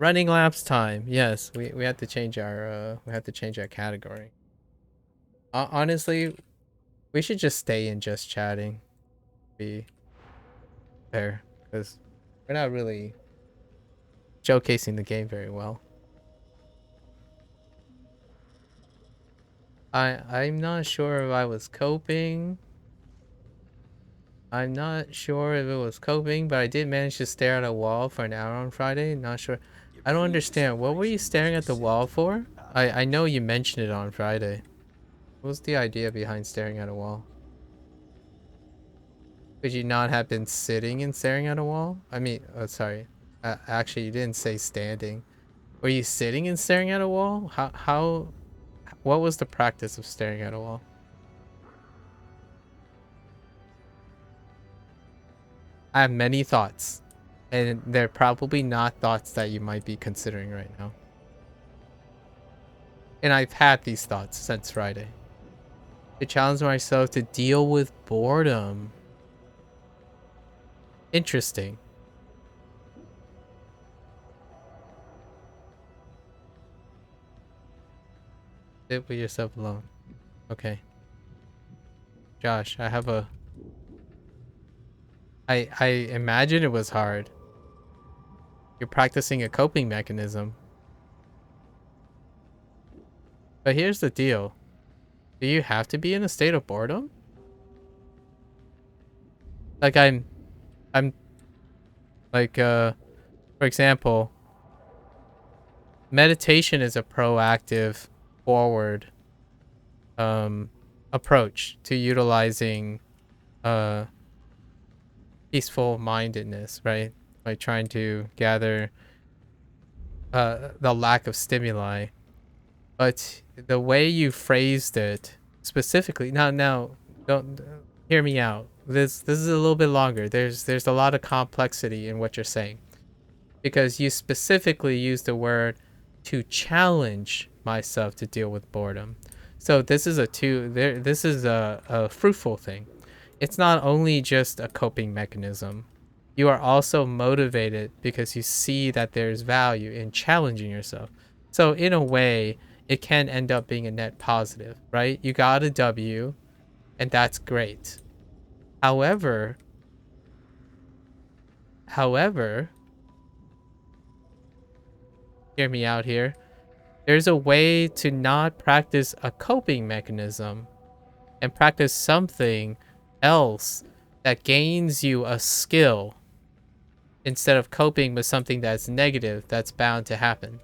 Running laps time. Yes, we had to change our category. Honestly, we should just stay in just chatting. Be fair, because we're not really showcasing the game very well. I'm not sure if I was coping. I'm not sure if it was coping, but I did manage to stare at a wall for an hour on Friday. Not sure. I don't understand. What were you staring at the wall for? I know you mentioned it on Friday. What was the idea behind staring at a wall? Could you not have been sitting and staring at a wall? I mean, sorry. Actually, you didn't say standing. Were you sitting and staring at a wall? What was the practice of staring at a wall? I have many thoughts, and they're probably not thoughts that you might be considering right now. And I've had these thoughts since Friday. To challenge myself to deal with boredom. Interesting. Sit with yourself alone. Okay. Josh, I have a... I imagine it was hard. You're practicing a coping mechanism. But here's the deal. Do you have to be in a state of boredom? Like I'm like for example, meditation is a proactive forward approach to utilizing peaceful mindedness, right? By trying to gather the lack of stimuli. But the way you phrased it specifically, now don't hear me out. This is a little bit longer. There's a lot of complexity in what you're saying, because you specifically used the word to challenge myself to deal with boredom. So this is a fruitful thing. It's not only just a coping mechanism. You are also motivated because you see that there's value in challenging yourself. So in a way, it can end up being a net positive, right? You got a W, and that's great. However, hear me out here. There's a way to not practice a coping mechanism and practice something else that gains you a skill instead of coping with something that's negative that's bound to happen.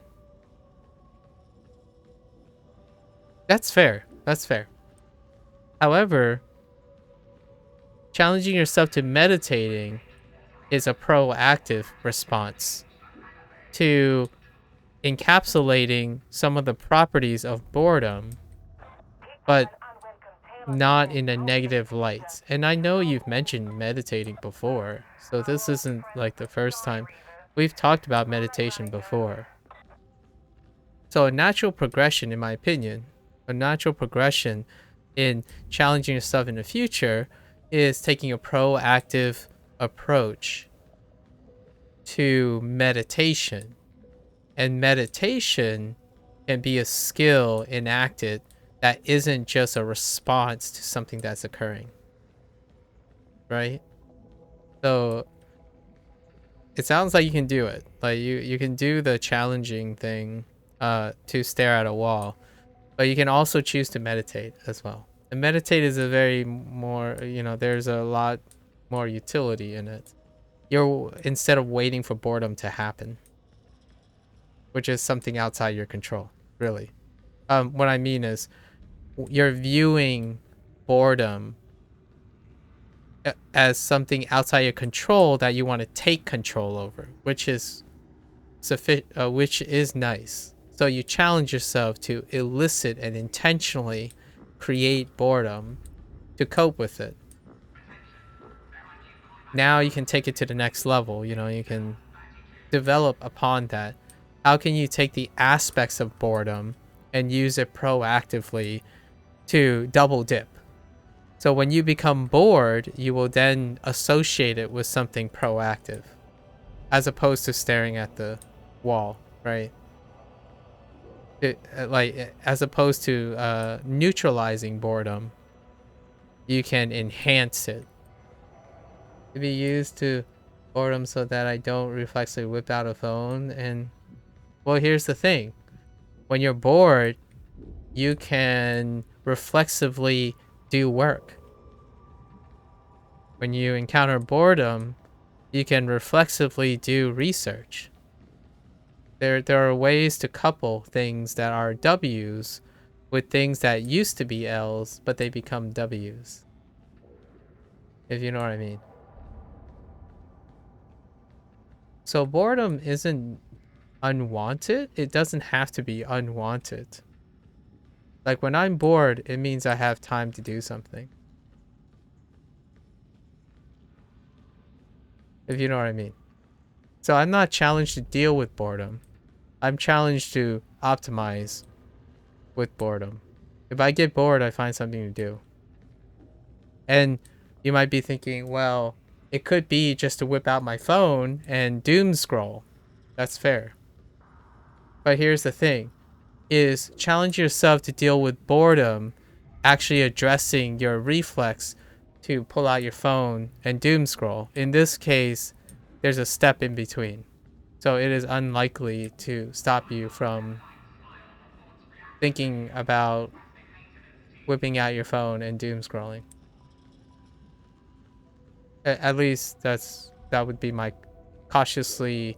That's fair. That's fair. However, challenging yourself to meditating is a proactive response to encapsulating some of the properties of boredom, but not in a negative light. And I know you've mentioned meditating before, so this isn't like the first time. We've talked about meditation before. So a natural progression, in my opinion, a natural progression in challenging yourself in the future is taking a proactive approach to meditation. And meditation can be a skill enacted that isn't just a response to something that's occurring. Right? So it sounds like you can do it. Like you can do the challenging thing to stare at a wall, but you can also choose to meditate as well. And meditate is a very more, there's a lot more utility in it. You're, instead of waiting for boredom to happen, which is something outside your control, really. What I mean is you're viewing boredom as something outside your control that you want to take control over, which is which is nice. So you challenge yourself to elicit and intentionally create boredom to cope with it. Now you can take it to the next level. You can develop upon that. How can you take the aspects of boredom and use it proactively to double dip? So when you become bored, you will then associate it with something proactive, as opposed to staring at the wall. right? As opposed to neutralizing boredom, you can enhance it. To be used to boredom so that I don't reflexively whip out a phone. And well, here's the thing: when you're bored, you can reflexively do work. When you encounter boredom, you can reflexively do research. There are ways to couple things that are W's with things that used to be L's, but they become W's. If you know what I mean. So boredom isn't unwanted. It doesn't have to be unwanted. Like when I'm bored, it means I have time to do something. If you know what I mean. So I'm not challenged to deal with boredom. I'm challenged to optimize with boredom. If I get bored, I find something to do. And you might be thinking, well, it could be just to whip out my phone and doom scroll. That's fair. But here's the thing, is challenge yourself to deal with boredom, actually addressing your reflex to pull out your phone and doom scroll. In this case, there's a step in between. So it is unlikely to stop you from thinking about whipping out your phone and doom scrolling. At least that would be my cautiously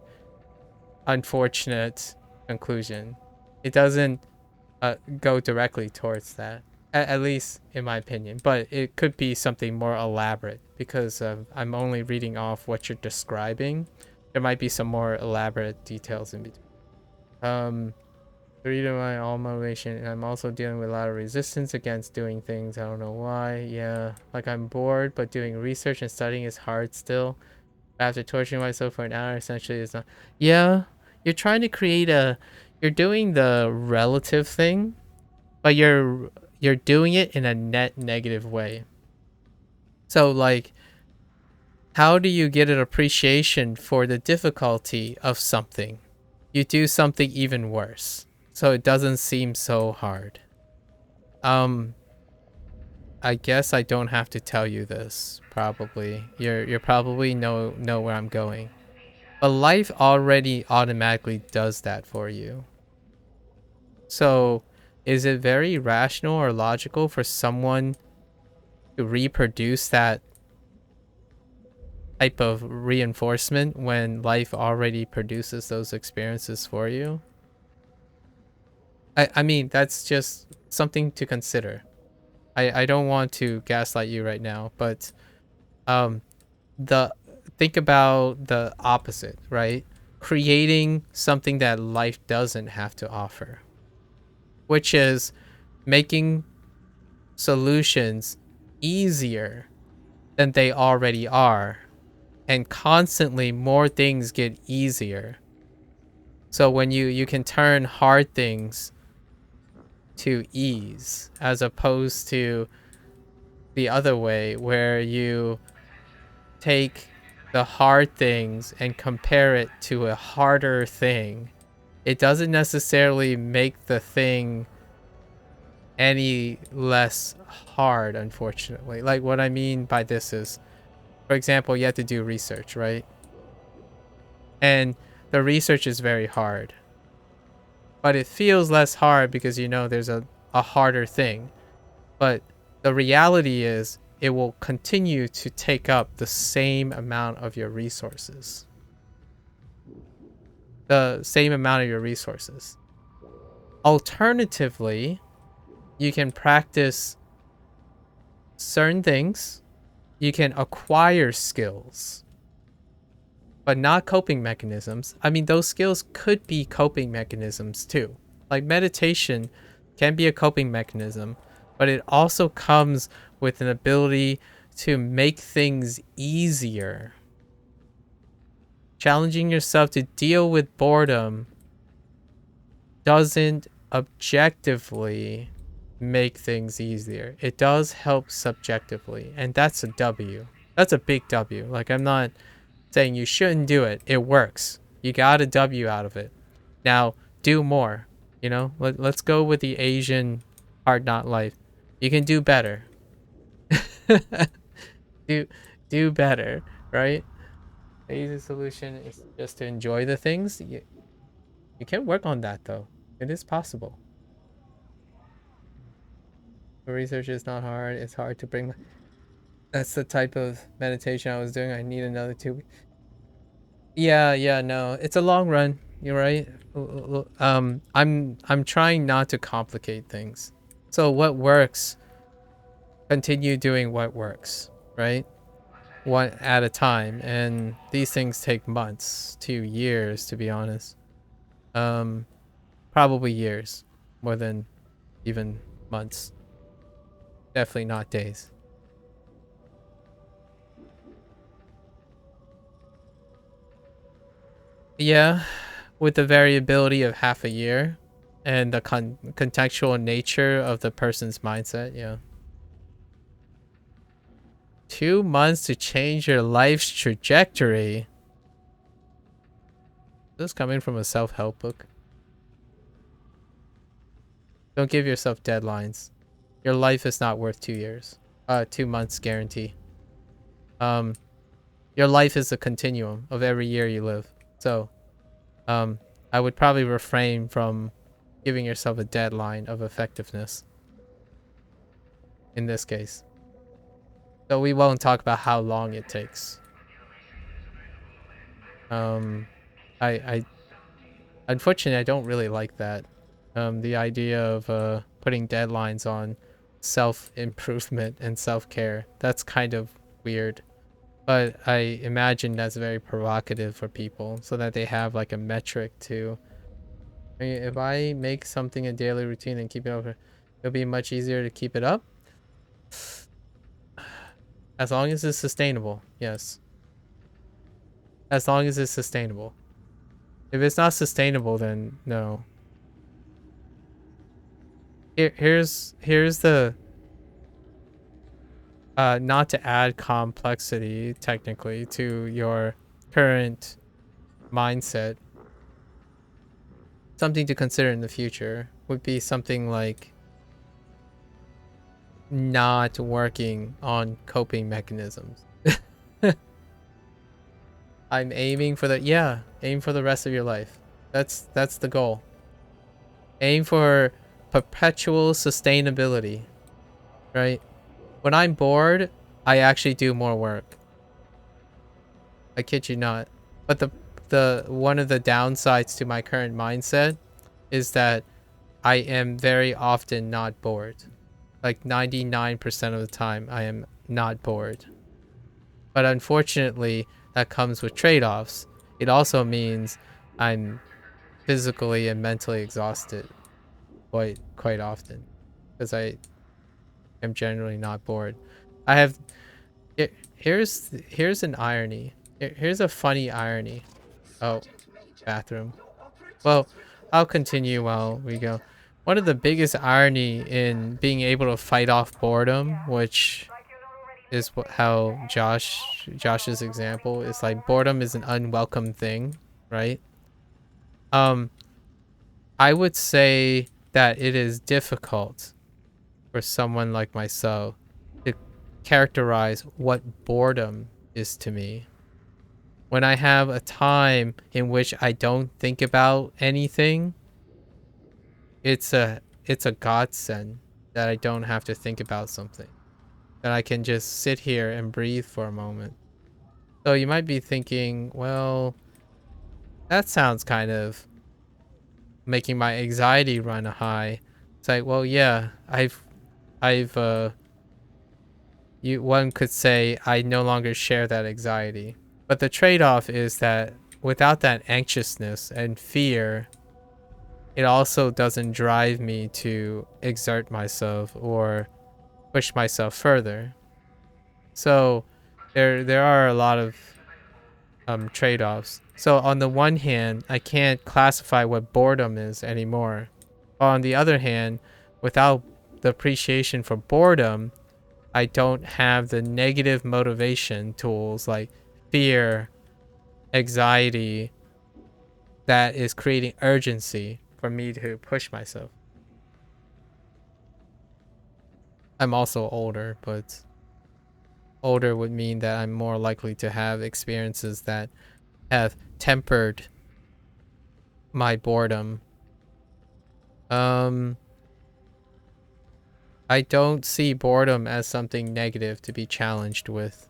unfortunate conclusion. It doesn't go directly towards that, at least in my opinion, but it could be something more elaborate because I'm only reading off what you're describing. There might be some more elaborate details in between. The reason why all motivation, and I'm also dealing with a lot of resistance against doing things. I don't know why. Yeah, like I'm bored, but doing research and studying is hard still. After torturing myself for an hour, essentially it's not. Yeah, you're trying to create you're doing the relative thing, but you're doing it in a net negative way. So like, how do you get an appreciation for the difficulty of something? You do something even worse, so it doesn't seem so hard. I guess I don't have to tell you this, probably. You're probably know where I'm going. But life already automatically does that for you. So, is it very rational or logical for someone to reproduce that type of reinforcement when life already produces those experiences for you? I mean, that's just something to consider. I don't want to gaslight you right now, but the think about the opposite, right? Creating something that life doesn't have to offer, which is making solutions easier than they already are, and constantly more things get easier. So when you can turn hard things to ease, as opposed to the other way where you take the hard things and compare it to a harder thing. It doesn't necessarily make the thing any less hard, unfortunately. Like what I mean by this is, for example, you have to do research, right? And the research is very hard, but it feels less hard because you know there's a harder thing. But the reality is it will continue to take up the same amount of your resources. The same amount of your resources. Alternatively, you can practice certain things. You can acquire skills, but not coping mechanisms. I mean, those skills could be coping mechanisms too. Like meditation can be a coping mechanism, but it also comes with an ability to make things easier. Challenging yourself to deal with boredom doesn't objectively make things easier. It does help subjectively, and that's a W. That's a big W. Like, I'm not saying you shouldn't do it. It works. You got a W out of it. Now, do more. You know, let's go with the Asian hard not life. You can do better. do do better, right? The easy solution is just to enjoy the things. You can work on that though. It is possible. The research is not hard. It's hard to bring. That's the type of meditation I was doing. I need another 2 weeks. Yeah, yeah, no. It's a long run. You're right. I'm trying not to complicate things. So what works, continue doing what works, right? One at a time. And these things take months to years, to be honest. Um, Probably years, more than even months. Definitely not days. Yeah, with the variability of half a year and the contextual nature of the person's mindset, yeah. 2 months to change your life's trajectory. This is coming from a self-help book. Don't give yourself deadlines. Your life is not worth 2 years. 2 months guarantee. Your life is a continuum of every year you live. So, I would probably refrain from giving yourself a deadline of effectiveness in this case. So we won't talk about how long it takes. I unfortunately I don't really like that. The idea of putting deadlines on self-improvement and self-care. That's kind of weird. But I imagine that's very provocative for people so that they have like a metric to. I mean, if I make something a daily routine and keep it over, it'll be much easier to keep it up. As long as it's sustainable, yes. As long as it's sustainable. If it's not sustainable, then no. Here's the not to add complexity technically to your current mindset. Something to consider in the future would be something like not working on coping mechanisms. I'm aiming for aim for the rest of your life. That's the goal. Aim for perpetual sustainability, right? When I'm bored, I actually do more work. I kid you not. But the one of the downsides to my current mindset is that I am very often not bored. Like 99% of the time I am not bored. But unfortunately, that comes with trade-offs. It also means I'm physically and mentally exhausted quite often because I am generally not bored. I have here's an irony. Here's a funny irony. Oh, bathroom. Well, I'll continue while we go. One of the biggest irony in being able to fight off boredom, which is how Josh's example is like boredom is an unwelcome thing, right? Um, I would say that it is difficult for someone like myself to characterize what boredom is to me. When I have a time in which I don't think about anything, it's a godsend that I don't have to think about something. That I can just sit here and breathe for a moment. So you might be thinking, well, that sounds kind of making my anxiety run high. It's like, well, yeah, one could say I no longer share that anxiety. But the trade-off is that without that anxiousness and fear, it also doesn't drive me to exert myself or push myself further. So there are a lot of trade-offs. So on the one hand, I can't classify what boredom is anymore. On the other hand, without the appreciation for boredom, I don't have the negative motivation tools like fear, anxiety, that is creating urgency for me to push myself. I'm also older, but older would mean that I'm more likely to have experiences that have tempered my boredom. I don't see boredom as something negative to be challenged with.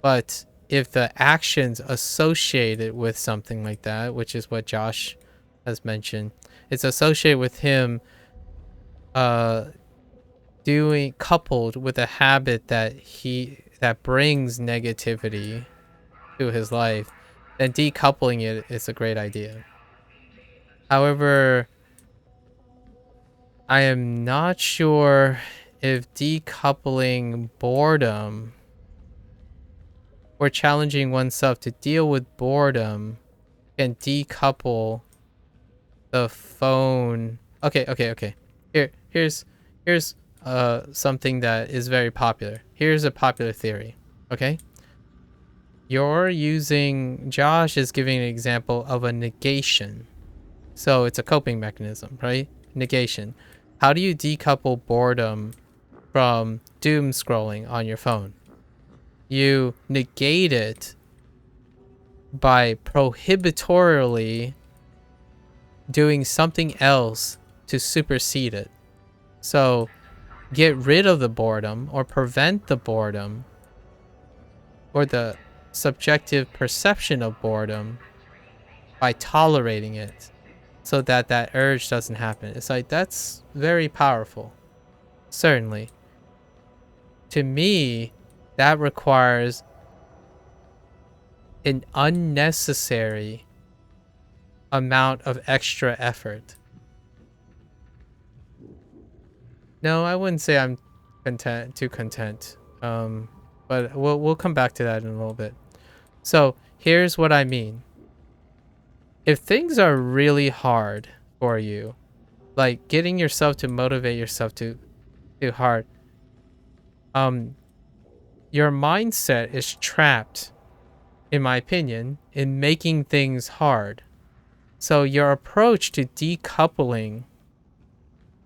But if the actions associated with something like that, which is what Josh has mentioned, it's associated with him uh doing, coupled with a habit that brings negativity to his life, then decoupling it is a great idea. However, I am not sure if decoupling boredom or challenging oneself to deal with boredom can decouple the phone. Okay. Here's something that is very popular. Here's a popular theory. Okay? Josh is giving an example of a negation. So it's a coping mechanism, right? Negation. How do you decouple boredom from doom scrolling on your phone? You negate it by prohibitorily doing something else to supersede it. So get rid of the boredom or prevent the boredom or the subjective perception of boredom by tolerating it so that that urge doesn't happen. It's like, that's very powerful. Certainly. To me, that requires an unnecessary amount of extra effort. No, I wouldn't say I'm too content. But we'll come back to that in a little bit. So here's what I mean. If things are really hard for you, like getting yourself to motivate yourself to hard, your mindset is trapped, in my opinion, in making things hard. So your approach to decoupling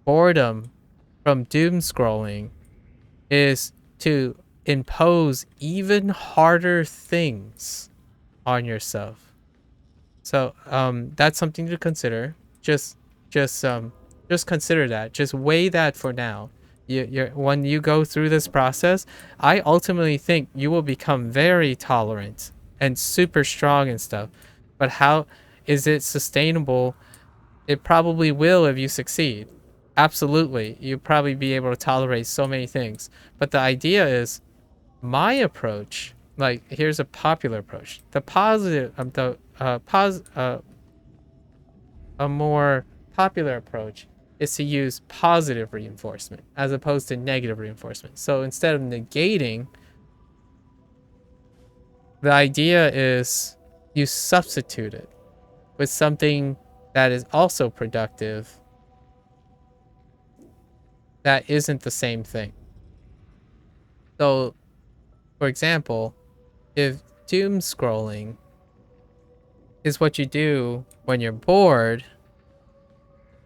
boredom from doom scrolling is to impose even harder things on yourself. So that's something to consider. Just consider that. Just weigh that for now. When you go through this process, I ultimately think you will become very tolerant and super strong and stuff. But how is it sustainable? It probably will if you succeed. Absolutely. You'll probably be able to tolerate so many things. But the idea is, my approach, like, here's a popular approach. A more popular approach is to use positive reinforcement as opposed to negative reinforcement. So instead of negating, the idea is you substitute it with something that is also productive that isn't the same thing. So, for example, if doom scrolling is what you do when you're bored,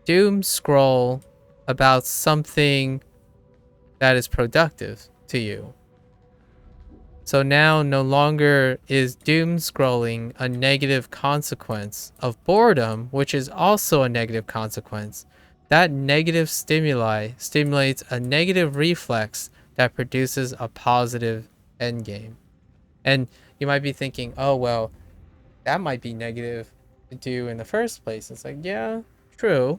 doom scroll about something that is productive to you. So now no longer is doom scrolling a negative consequence of boredom, which is also a negative consequence. That negative stimuli stimulates a negative reflex that produces a positive endgame. And you might be thinking, oh, well, that might be negative to do in the first place. It's like, yeah, true.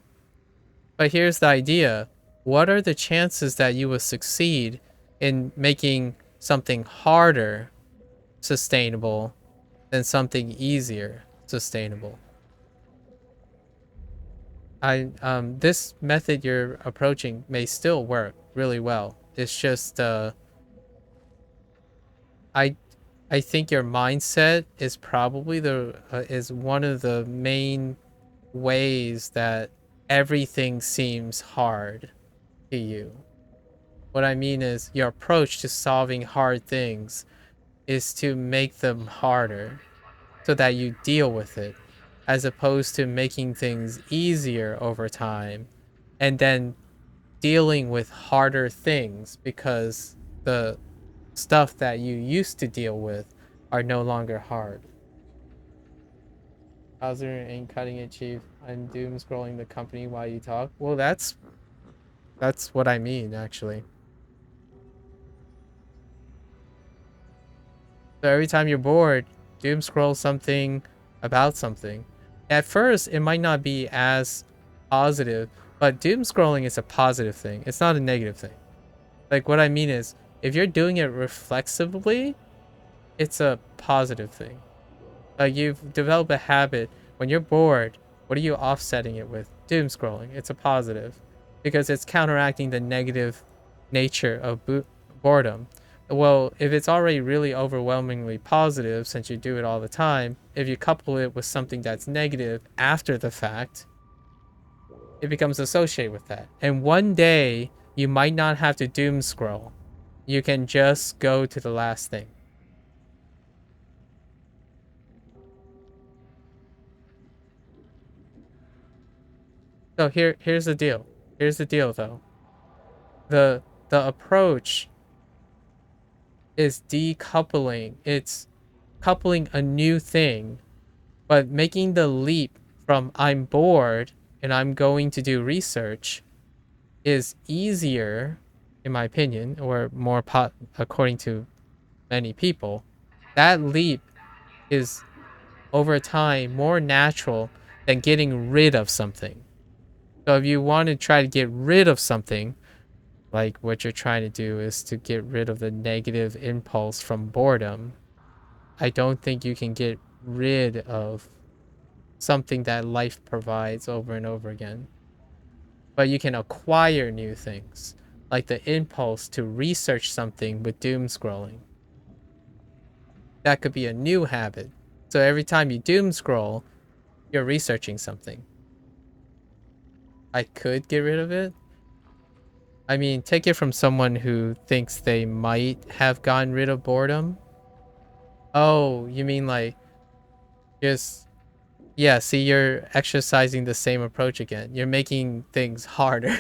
But here's the idea. What are the chances that you will succeed in making something harder sustainable than something easier sustainable? This method you're approaching may still work really well. It's just I think your mindset is probably is one of the main ways that everything seems hard to you. What I mean is, your approach to solving hard things is to make them harder so that you deal with it. as opposed to making things easier over time and then dealing with harder things because the stuff that you used to deal with are no longer hard. Hauser ain't cutting it, Chief. I'm doom scrolling the company while you talk. Well, that's what I mean, actually. So every time you're bored, doom scroll something about something. At first, it might not be as positive, but doom scrolling is a positive thing. It's not a negative thing. Like, what I mean is, if you're doing it reflexively, it's a positive thing. Like, you've developed a habit. When you're bored, what are you offsetting it with? Doom scrolling. It's a positive because it's counteracting the negative nature of boredom. Well, if it's already really overwhelmingly positive, since you do it all the time, if you couple it with something that's negative after the fact, it becomes associated with that. And one day, you might not have to doom scroll. You can just go to the last thing. So here's the deal. Here's the deal, though. The approach is decoupling. It's coupling a new thing, but making the leap from I'm bored and I'm going to do research is easier, in my opinion, or more according to many people. That leap is over time more natural than getting rid of something. So if you want to try to get rid of something, like what you're trying to do is to get rid of the negative impulse from boredom, I don't think you can get rid of something that life provides over and over again. But you can acquire new things, like the impulse to research something with doom scrolling. That could be a new habit. So every time you doom scroll, you're researching something. I could get rid of it. I mean, take it from someone who thinks they might have gotten rid of boredom. Oh, you mean like just yeah, see, you're exercising the same approach again. You're making things harder.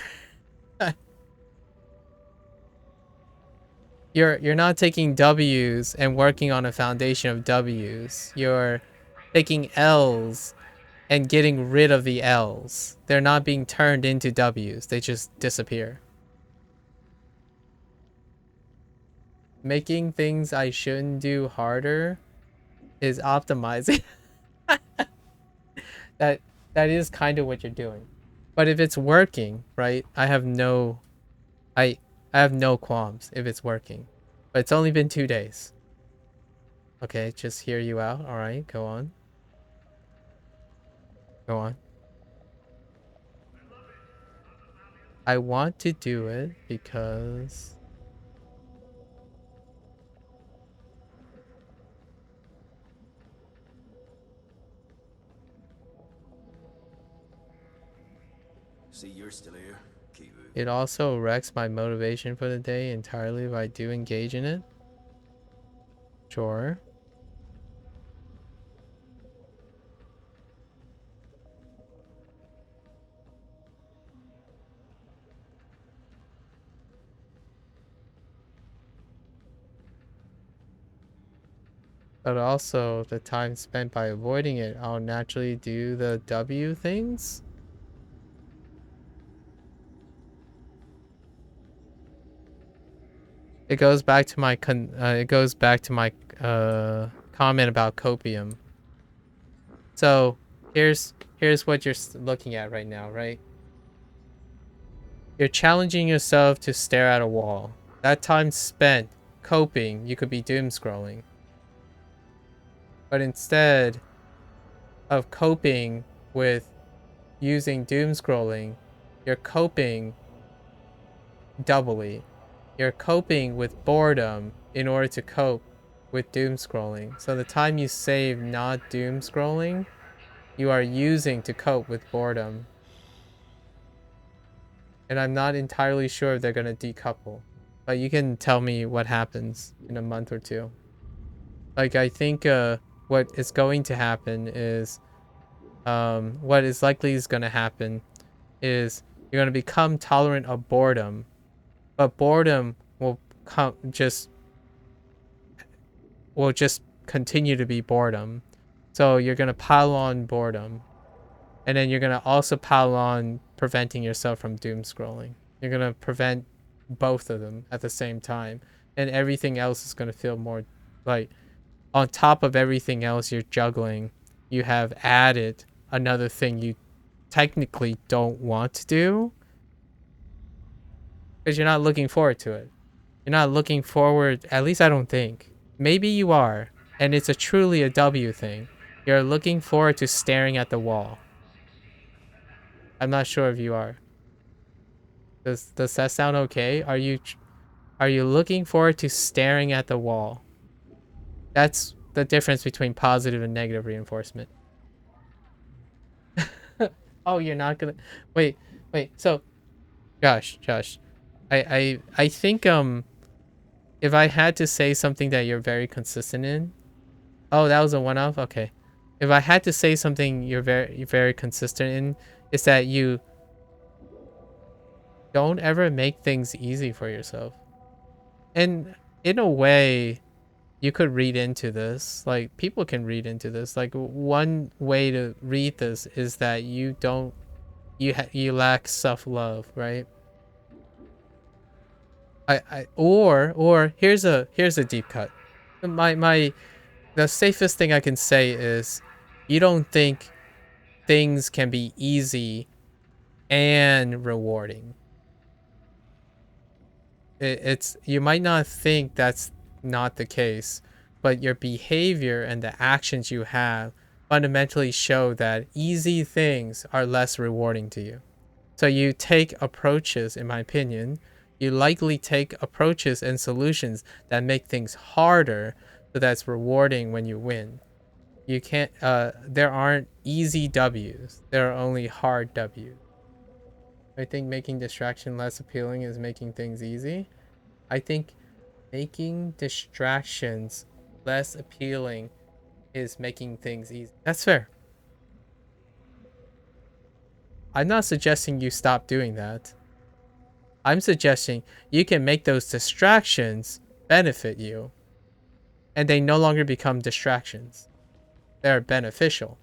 You're not taking W's and working on a foundation of W's. You're taking L's and getting rid of the L's. They're not being turned into W's. They just disappear. Making things I shouldn't do harder is optimizing. that that is kind of what you're doing. But if it's working, right? I I have no qualms if it's working. But it's only been 2 days. Okay, just hear you out. All right, go on. Go on. I want to do it because See, you're still here. it also wrecks my motivation for the day entirely if I do engage in it. Sure. But also, the time spent by avoiding it, I'll naturally do the W things. It goes back to my comment about copium. So here's what you're looking at right now, right? You're challenging yourself to stare at a wall. That time spent coping, you could be doom scrolling. But instead of coping with using doom scrolling, you're coping doubly. You're coping with boredom in order to cope with doom scrolling. So the time you save not doom scrolling, you are using to cope with boredom. And I'm not entirely sure if they're going to decouple. But you can tell me what happens in a month or two. Like, I think what is going to happen is what is likely is going to happen is you're going to become tolerant of boredom, but boredom will just continue to be boredom. So you're going to pile on boredom, and then you're going to also pile on preventing yourself from doom scrolling. You're going to prevent both of them at the same time, and everything else is going to feel more like, on top of everything else you're juggling, you have added another thing you technically don't want to do because you're not looking forward to it. You're not looking forward, at least I don't think. Maybe you are, and it's a truly a W thing. You're looking forward to staring at the wall. I'm not sure if you are. Does that sound okay? Are you looking forward to staring at the wall? That's the difference between positive and negative reinforcement. Oh, you're not gonna wait. So, Josh, I think if I had to say something that you're very consistent in, oh, that was a one-off. Okay, if I had to say something you're very consistent in, is that you don't ever make things easy for yourself. And in a way, you could read into this. Like, people can read into this. Like, one way to read this is that you lack self-love, right? Or here's a deep cut. My the safest thing I can say is you don't think things can be easy and rewarding. It's you might not think that's not the case, but your behavior and the actions you have fundamentally show that easy things are less rewarding to you. So you take approaches, in my opinion, you likely take approaches and solutions that make things harder, so that's rewarding when you win. You can't there aren't easy W's. There are only hard W's. I think making distraction less appealing is making things easy. I think making distractions less appealing is making things easy. That's fair. I'm not suggesting you stop doing that. I'm suggesting you can make those distractions benefit you, and they no longer become distractions. They're beneficial.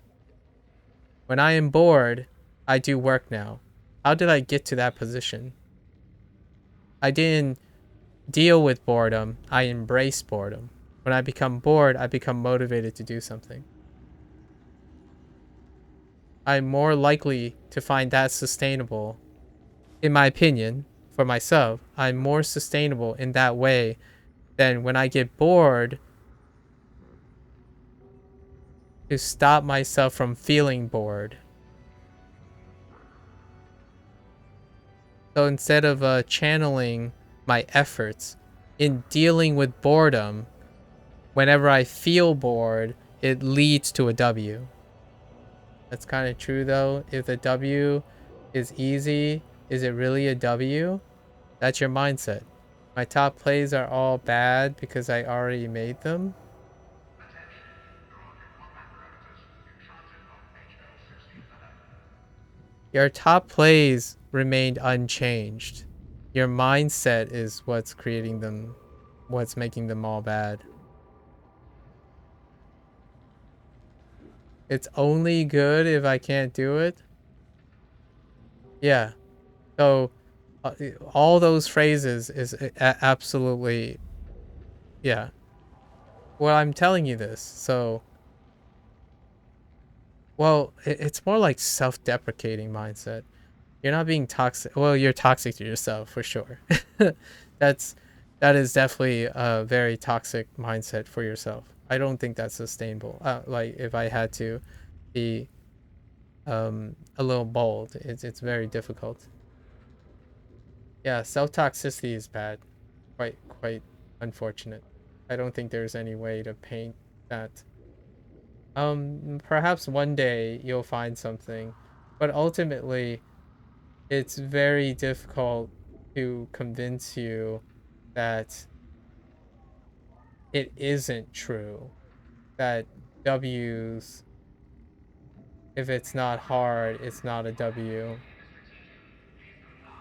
When I am bored, I do work now. How did I get to that position? I didn't deal with boredom, I embrace boredom. When I become bored, I become motivated to do something. I'm more likely to find that sustainable, in my opinion, for myself. I'm more sustainable in that way than when I get bored to stop myself from feeling bored. So instead of channeling my efforts in dealing with boredom, whenever I feel bored, it leads to a W. That's kind of true though. If the W is easy, is it really a W? That's your mindset. My top plays are all bad because I already made them. Your top plays remained unchanged. Your mindset is what's creating them, what's making them all bad. It's only good if I can't do it. Yeah. So all those phrases is absolutely, yeah. Well, I'm telling you this. So, well, it's more like self-deprecating mindset. You're not being toxic. Well, you're toxic to yourself for sure. that's that is definitely a very toxic mindset for yourself. I don't think that's sustainable. Like, if I had to be a little bold, it's very difficult. Yeah, self toxicity is bad. Quite unfortunate. I don't think there's any way to paint that. Perhaps one day you'll find something, but ultimately it's very difficult to convince you that it isn't true, that W's If it's not hard, it's not a W.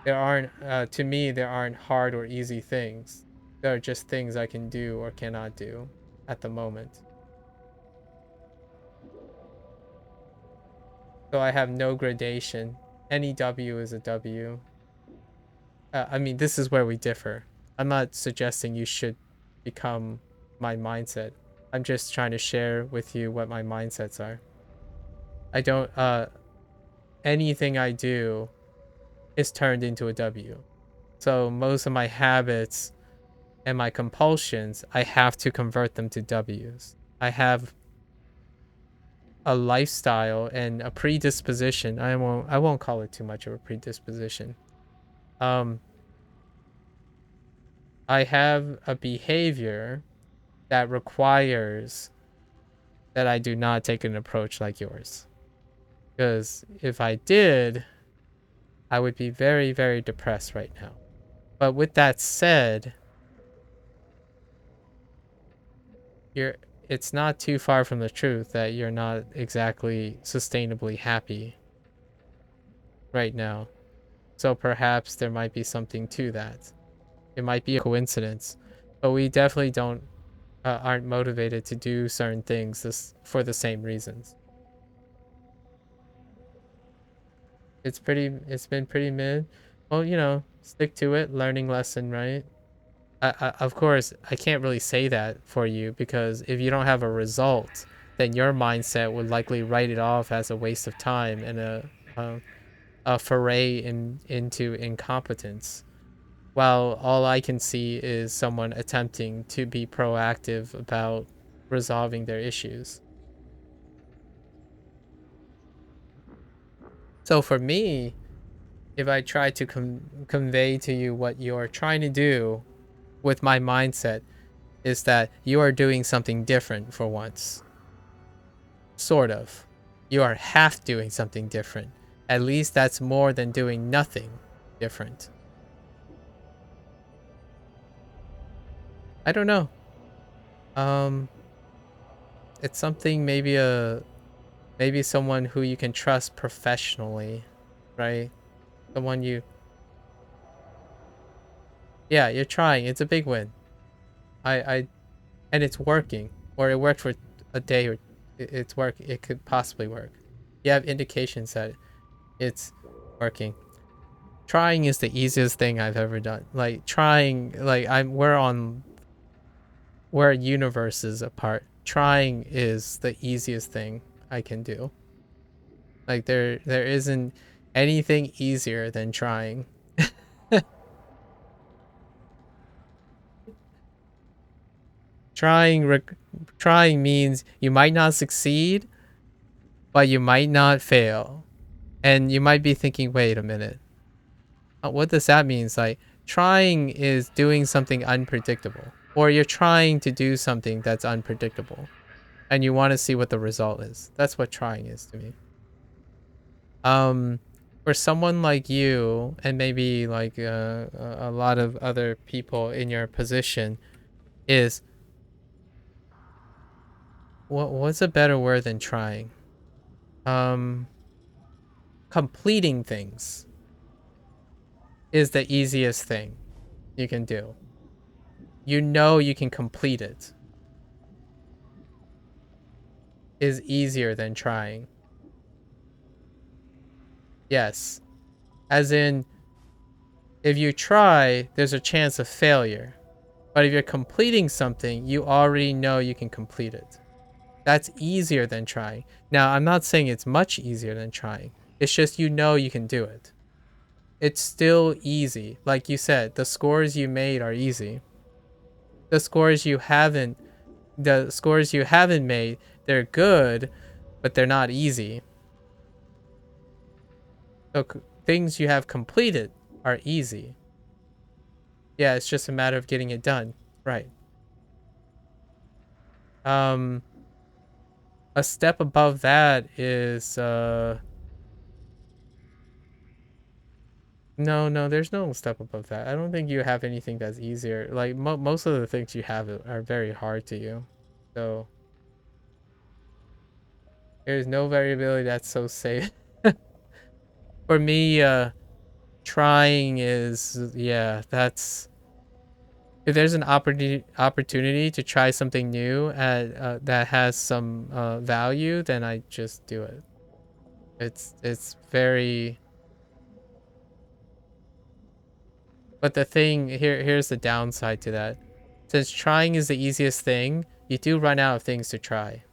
There aren't, to me, there aren't hard or easy things. There are just things I can do or cannot do at the moment. So I have no gradation. Any W is a W. I mean, this is where we differ. I'm not suggesting you should become my mindset. I'm just trying to share with you what my mindsets are. I don't, anything I do is turned into a W. So most of my habits and my compulsions, I have to convert them to W's. I have a lifestyle and a predisposition. I won't call it too much of a predisposition. Um I have a behavior that requires that I do not take an approach like yours. Because if I did, I would be very, very depressed right now. But with that said, you're it's not too far from the truth that you're not exactly sustainably happy right now. So perhaps there might be something to that. It might be a coincidence, but we definitely don't aren't motivated to do certain things for the same reasons. It's been pretty mid. Well, stick to it, learning lesson, right? Of course, I can't really say that for you because if you don't have a result, then your mindset would likely write it off as a waste of time and a foray into incompetence. While all I can see is someone attempting to be proactive about resolving their issues. So for me, if I try to convey to you what you're trying to do with my mindset, is that you are doing something different for once. Sort of. You are half doing something different. At least that's more than doing nothing different. I don't know. Um, it's something maybe someone who you can trust professionally, right? Someone you Yeah, you're trying. It's a big win. I and it's working. Or it worked for a day, or it could possibly work. You have indications that it's working. Trying is the easiest thing I've ever done. Like trying, like we're universes apart. Trying is the easiest thing I can do. Like there isn't anything easier than trying. Trying trying means you might not succeed, but you might not fail. And you might be thinking, wait a minute. What does that mean? It's like trying is doing something unpredictable, or you're trying to do something that's unpredictable and you want to see what the result is. That's what trying is to me. Um, for someone like you, and maybe like a lot of other people in your position, is what's a better word than trying? Um, Completing things is the easiest thing you can do. You know you can complete it is easier than trying. Yes. As in, if you try, there's a chance of failure. But if you're completing something, you already know you can complete it. That's easier than trying. Now, I'm not saying it's much easier than trying. It's just you know you can do it. It's still easy. Like you said, the scores you made are easy. The scores you haven't the scores you haven't made, they're good, but they're not easy. So things you have completed are easy. Yeah, it's just a matter of getting it done. Right. Um a step above that is no, there's no step above that. I don't think you have anything that's easier. Like most of the things you have are very hard to you. So There's no variability that's so safe. For me, trying is, yeah, that's, if there's an opportunity to try something new that has some value, then I just do it. It's very, but the thing here's the downside to that. Since trying is the easiest thing, you do run out of things to try.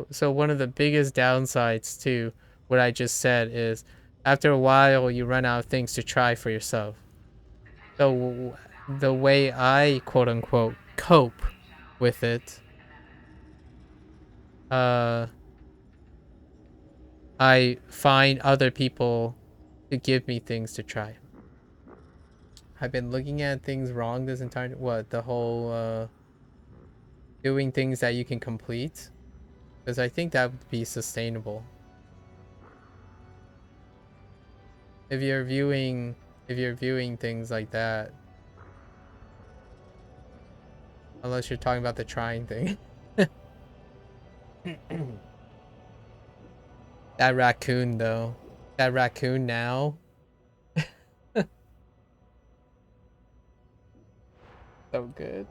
So one of the biggest downsides to what I just said is after a while you run out of things to try for yourself. So the way I quote unquote cope with it, uh, I find other people to give me things to try. I've been looking at things wrong this entire the whole doing things that you can complete, because I think that would be sustainable. If you're viewing things like that, unless you're talking about the trying thing. That raccoon though. That raccoon now. So good.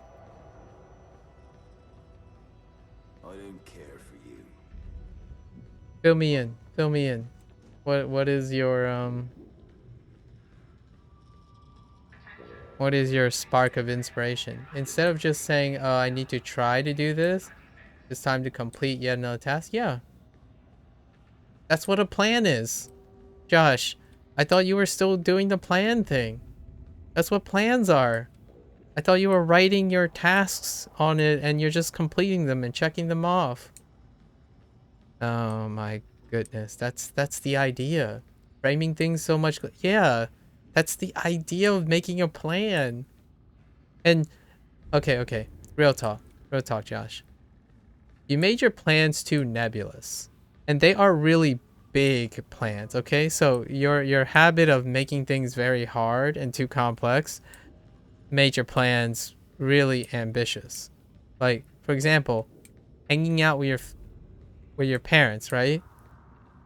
I don't care for you. Fill me in. Fill me in. What is your what is your spark of inspiration? Instead of just saying, "Oh, I need to try to do this. It's time to complete yet another task." Yeah. That's what a plan is. Josh, I thought you were still doing the plan thing. That's what plans are. I thought you were writing your tasks on it and you're just completing them and checking them off. Oh my goodness. That's the idea. Framing things so much. Yeah. That's the idea of making a plan. And okay. Real talk. Real talk, Josh. You made your plans too nebulous. And they are really big plans, okay? So your habit of making things very hard and too complex made your plans really ambitious. Like, for example, hanging out with your parents, right?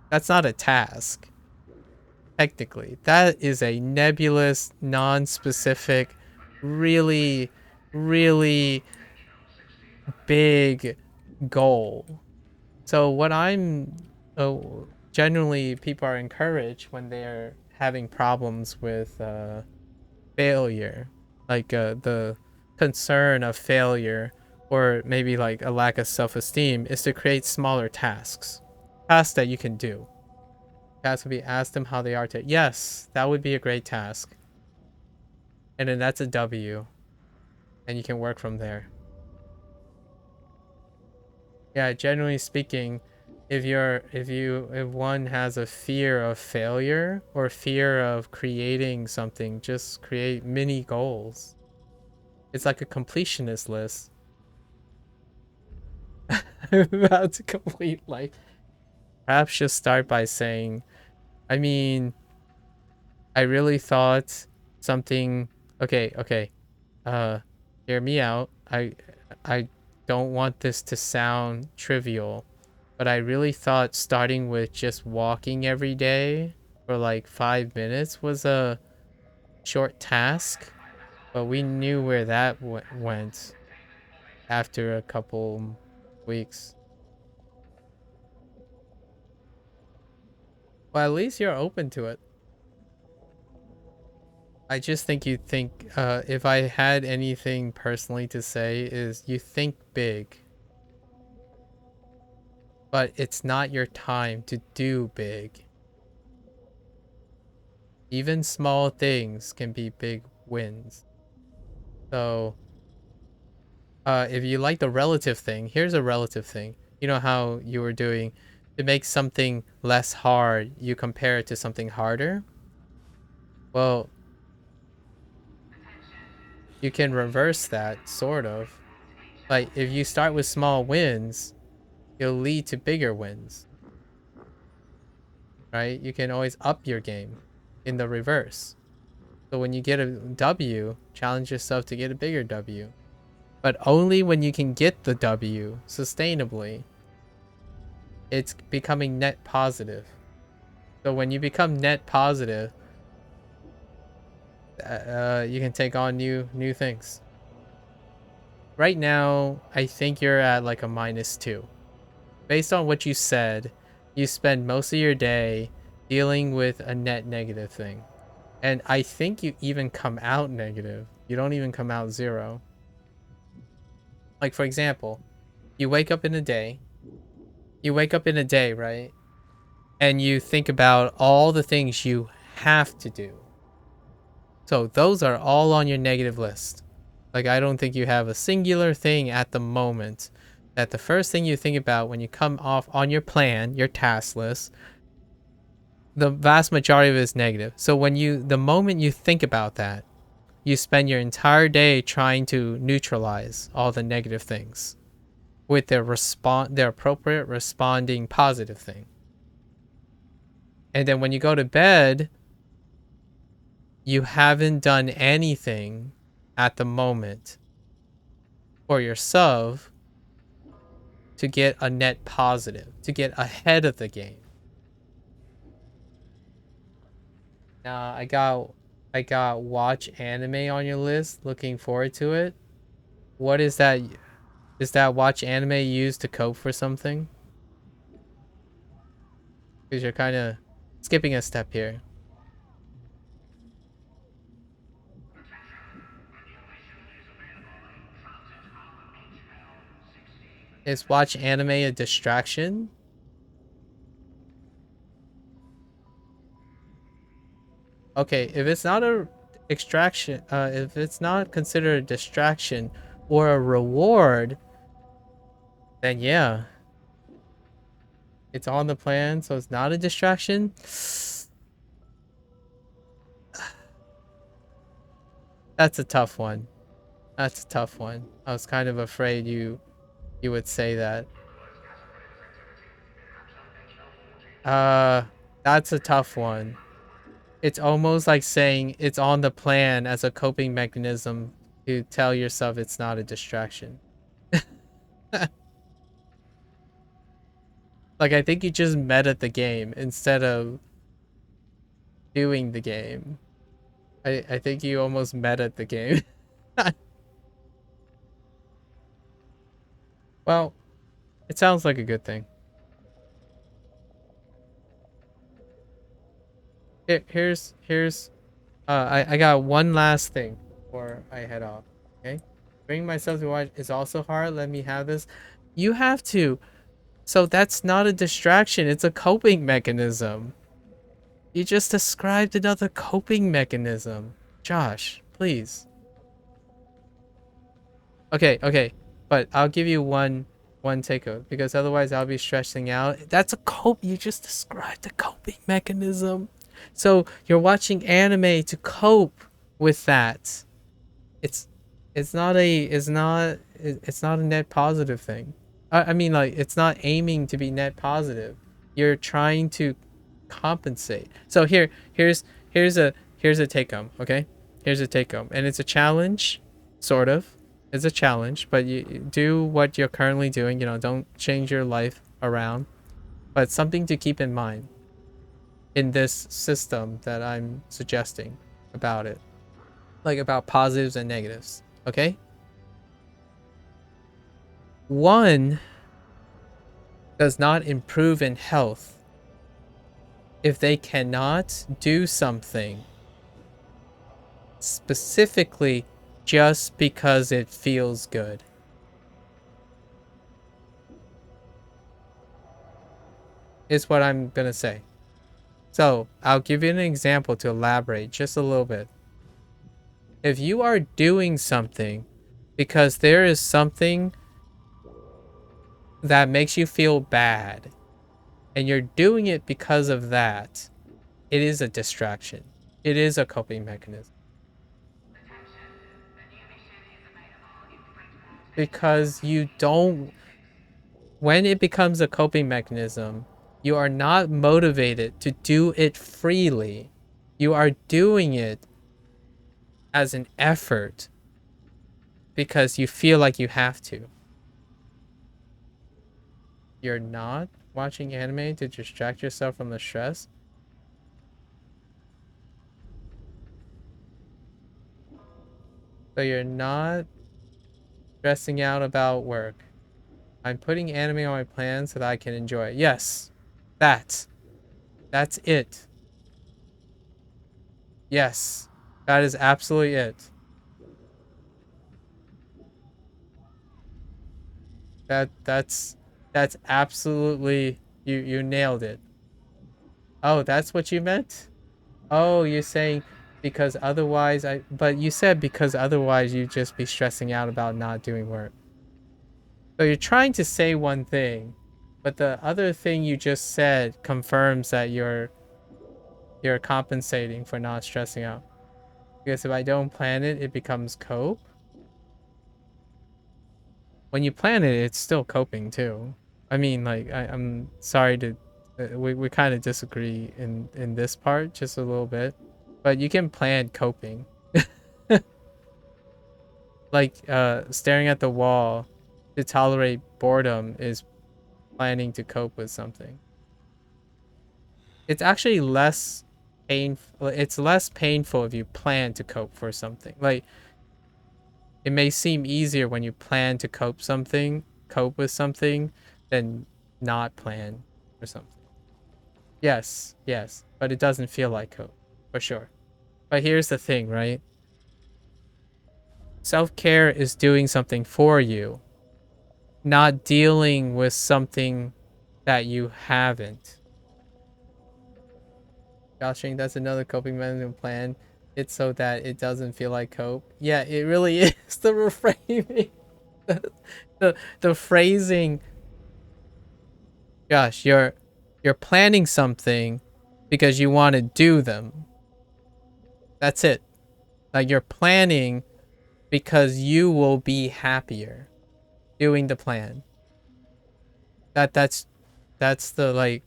That's not a task. Technically, that is a nebulous, non-specific, really, really big goal. So what I'm generally people are encouraged when they're having problems with failure, like the concern of failure, or maybe like a lack of self-esteem, is to create smaller tasks that you can do. Task would be ask them how they are to. Yes, that would be a great task, and then that's a W, and you can work from there. Yeah, generally speaking, if one has a fear of failure or fear of creating something, just create mini goals. It's like a completionist list. I'm about to complete life. Perhaps just start by saying, I mean, I really thought something. Okay. Uh, hear me out. I don't want this to sound trivial, but I really thought starting with just walking every day for like 5 minutes was a short task, but we knew where that went after a couple weeks. Well, at least you're open to it. I just think you think, if I had anything personally to say, is you think big, but it's not your time to do big. Even small things can be big wins. So, if you like the relative thing, here's a relative thing. You know how you were doing to make something less hard, you compare it to something harder? Well, you can reverse that, sort of. Like, if you start with small wins, it'll lead to bigger wins, right? You can always up your game in the reverse. So when you get a W, challenge yourself to get a bigger W. But only when you can get the W sustainably. It's becoming net positive. So when you become net positive, you can take on new things. Right now, I think you're at like a -2. Based on what you said, you spend most of your day dealing with a net negative thing. And I think you even come out negative. You don't even come out 0. Like, for example, you wake up in a day. You wake up in a day, right? And you think about all the things you have to do. So those are all on your negative list. Like, I don't think you have a singular thing at the moment that the first thing you think about when you come off on your plan, your task list, the vast majority of it is negative. So the moment you think about that, you spend your entire day trying to neutralize all the negative things with their appropriate responding positive thing. And then when you go to bed, you haven't done anything at the moment for yourself to get a net positive, to get ahead of the game. Now, I got watch anime on your list. Looking forward to it. What is that? Is that watch anime used to cope for something? Because you're kind of skipping a step here. Is watch anime a distraction? Okay, if it's not a extraction, if it's not considered a distraction or a reward, then yeah, it's on the plan, so it's not a distraction. That's a tough one. That's a tough one. I was kind of afraid you would say that. Uh, that's a tough one. It's almost like saying it's on the plan as a coping mechanism to tell yourself it's not a distraction. Like, I think you just meta the game instead of doing the game. I think you almost meta the game. Well, it sounds like a good thing. Here's I got one last thing before I head off. Okay, bring myself to watch is also hard. Let me have this. You have to. So that's not a distraction. It's a coping mechanism. You just described another coping mechanism. Josh, please. Okay. But I'll give you one takeout because otherwise I'll be stressing out. That's a cope. You just described a coping mechanism. So you're watching anime to cope with that. It's not a net positive thing. I mean, like, it's not aiming to be net positive. You're trying to compensate. So here's a take home, okay? Here's a take home, and it's a challenge, sort of. It's a challenge, but you do what you're currently doing. You know, don't change your life around, but something to keep in mind in this system that I'm suggesting about it, like about positives and negatives. Okay. One does not improve in health if they cannot do something specifically just because it feels good. Is what I'm gonna say. So I'll give you an example to elaborate just a little bit. If you are doing something because there is something that makes you feel bad and you're doing it because of that, it is a distraction. It is a coping mechanism. Because when it becomes a coping mechanism, you are not motivated to do it freely. You are doing it as an effort because you feel like you have to. You're not watching anime to distract yourself from the stress? So you're not stressing out about work. I'm putting anime on my plan so that I can enjoy it. Yes. That's it. Yes. That is absolutely it. That's absolutely you nailed it. Oh, that's what you meant? Oh, you're saying because otherwise but you said because otherwise you'd just be stressing out about not doing work. So you're trying to say one thing, but the other thing you just said confirms that you're compensating for not stressing out. Because if I don't plan it, it becomes cope. When you plan it, it's still coping too. I mean, like I'm sorry to we kind of disagree in this part just a little bit, but you can plan coping. Like staring at the wall to tolerate boredom is planning to cope with something. It's actually less painful. It's less painful if you plan to cope for something. Like it may seem easier when you plan to cope with something than not plan for something. Yes, yes, but it doesn't feel like cope for sure. But here's the thing, right? Self-care is doing something for you, not dealing with something that you haven't. Joshing, that's another coping management plan. It's so that it doesn't feel like cope. Yeah, it really is the reframing. The phrasing. Gosh, you're planning something because you want to do them. That's it. Like you're planning because you will be happier doing the plan. That's the like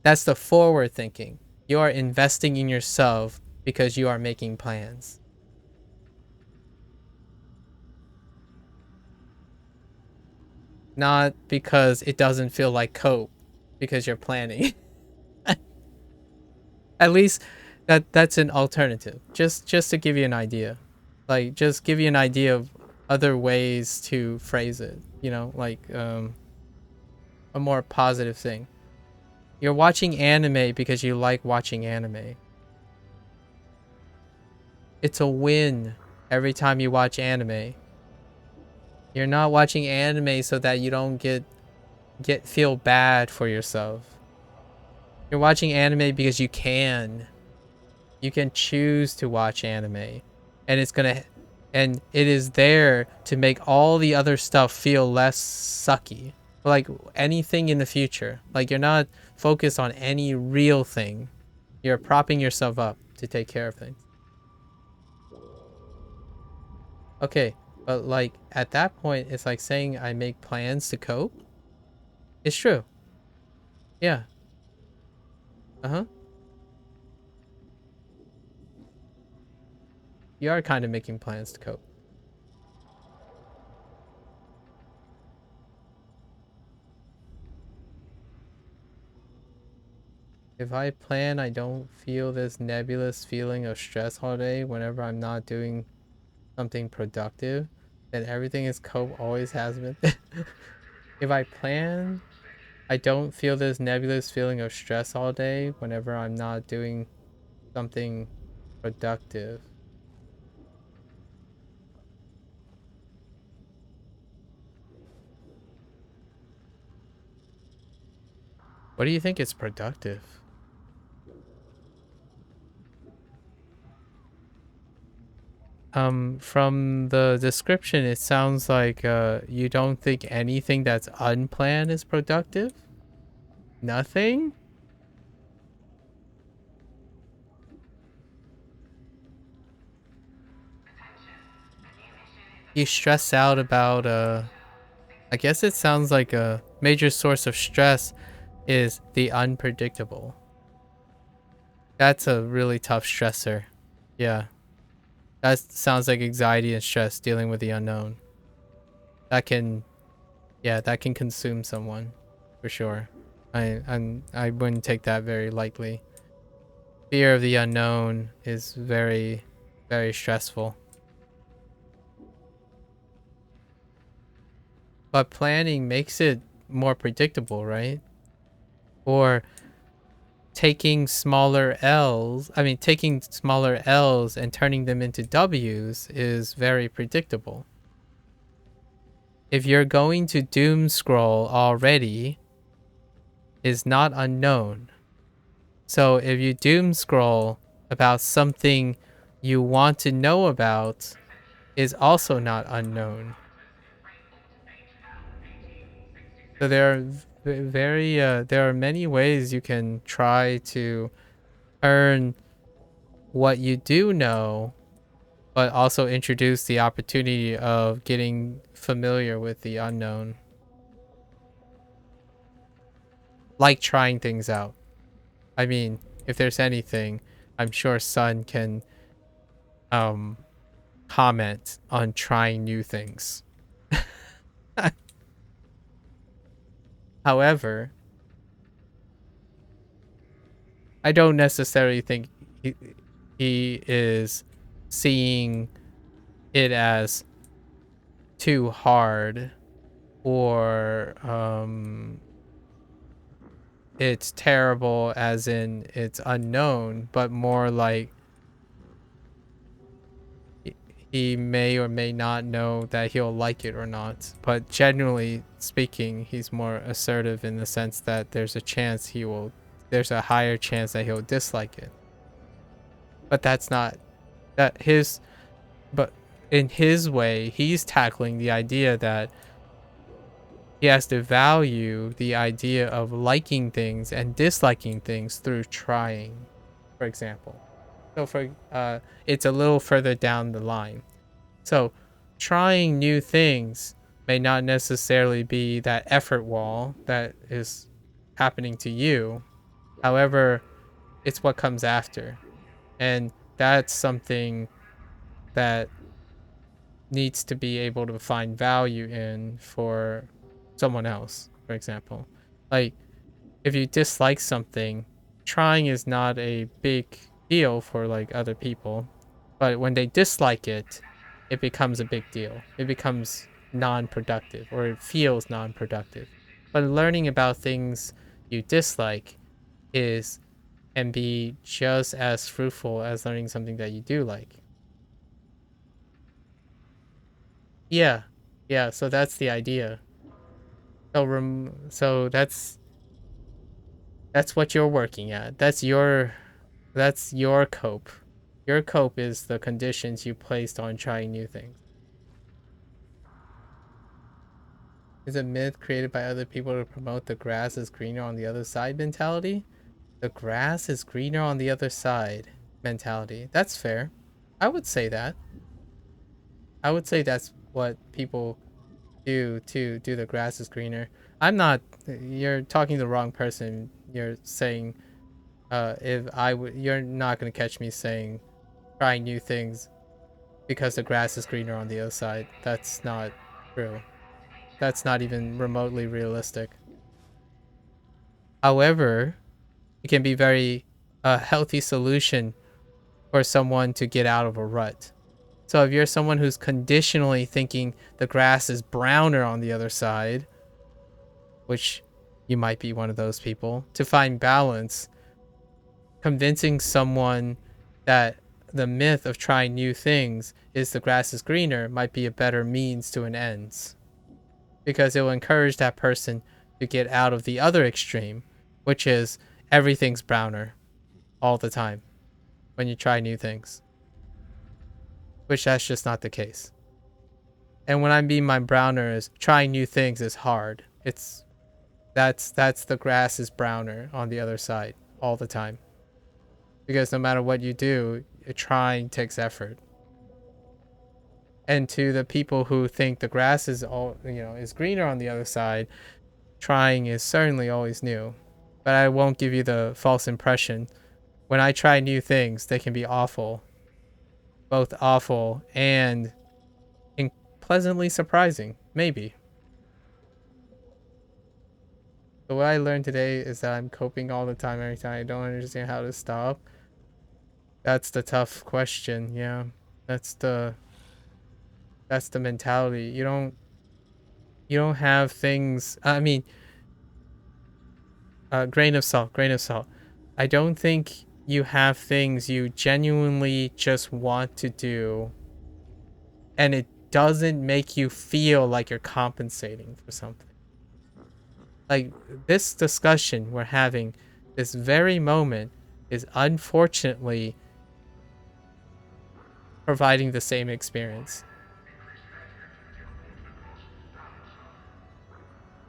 that's the forward thinking. You are investing in yourself because you are making plans. Not because it doesn't feel like cope because you're planning. At least that's an alternative. Just to give you an idea. Like just give you an idea of other ways to phrase it, like a more positive thing. You're watching anime because you like watching anime. It's a win every time you watch anime. You're not watching anime so that you don't get feel bad for yourself. You're watching anime because you can. You can choose to watch anime. And it is there to make all the other stuff feel less sucky. Like anything in the future. Like you're not focused on any real thing. You're propping yourself up to take care of things. Okay, but like at that point, it's like saying I make plans to cope. It's true. Yeah. Uh-huh. You are kind of making plans to cope. If I plan, I don't feel this nebulous feeling of stress all day whenever I'm not doing something productive, then everything is cope always has been. If I plan, I don't feel this nebulous feeling of stress all day whenever I'm not doing something productive. What do you think is productive? From the description, it sounds like you don't think anything that's unplanned is productive? Nothing? You stress out about I guess it sounds like a major source of stress is the unpredictable. That's a really tough stressor. Yeah. That sounds like anxiety and stress dealing with the unknown. That can, yeah, that can consume someone, for sure. I wouldn't take that very lightly. Fear of the unknown is very, very stressful. But planning makes it more predictable, right? Or taking smaller L's and turning them into W's is very predictable. If you're going to doom scroll already, is not unknown. So if you doom scroll about something you want to know about, is also not unknown. So there are there are many ways you can try to earn what you do know, but also introduce the opportunity of getting familiar with the unknown. Like trying things out. I mean, if there's anything, I'm sure Sun can um comment on trying new things. However, I don't necessarily think he is seeing it as too hard or it's terrible as in it's unknown, but more like he may or may not know that he'll like it or not. But generally speaking, he's more assertive in the sense that there's a higher chance that he'll dislike it. But that's not that his but in his way, he's tackling the idea that he has to value the idea of liking things and disliking things through trying, for example. So it's a little further down the line. So trying new things may not necessarily be that effort wall that is happening to you. However, it's what comes after. And that's something that needs to be able to find value in for someone else, for example. Like, if you dislike something, trying is not a big deal for like other people. But when they dislike it, it becomes a big deal. It becomes non-productive, or it feels non-productive. But learning about things you dislike is and be just as fruitful as learning something that you do like. Yeah. Yeah, so that's the idea. So that's what you're working at. That's your cope. Your cope is the conditions you placed on trying new things. Is a myth created by other people to promote the grass is greener on the other side mentality? The grass is greener on the other side mentality. That's fair. I would say that. I would say that's what people do to do the grass is greener. I'm not you're talking to the wrong person. You're saying if I would you're not going to catch me saying trying new things because the grass is greener on the other side. That's not true. That's not even remotely realistic. However, it can be very a healthy solution for someone to get out of a rut. So if you're someone who's conditionally thinking the grass is browner on the other side, which you might be one of those people, to find balance, convincing someone that the myth of trying new things is the grass is greener might be a better means to an ends, because it will encourage that person to get out of the other extreme, which is everything's browner all the time when you try new things, which that's just not the case. And when I mean my browner is trying new things is hard. That's the grass is browner on the other side all the time. Because no matter what you do, trying takes effort. And to the people who think the grass is is greener on the other side, trying is certainly always new. But I won't give you the false impression. When I try new things, they can be awful. both awful and pleasantly surprising, maybe. So what I learned today is that I'm coping all the time. Every time I don't understand how to stop. That's the tough question. Yeah, that's the mentality. You don't have things. I mean, grain of salt. Grain of salt. I don't think you have things you genuinely just want to do, and it doesn't make you feel like you're compensating for something. Like this discussion we're having, this very moment, is unfortunately providing the same experience.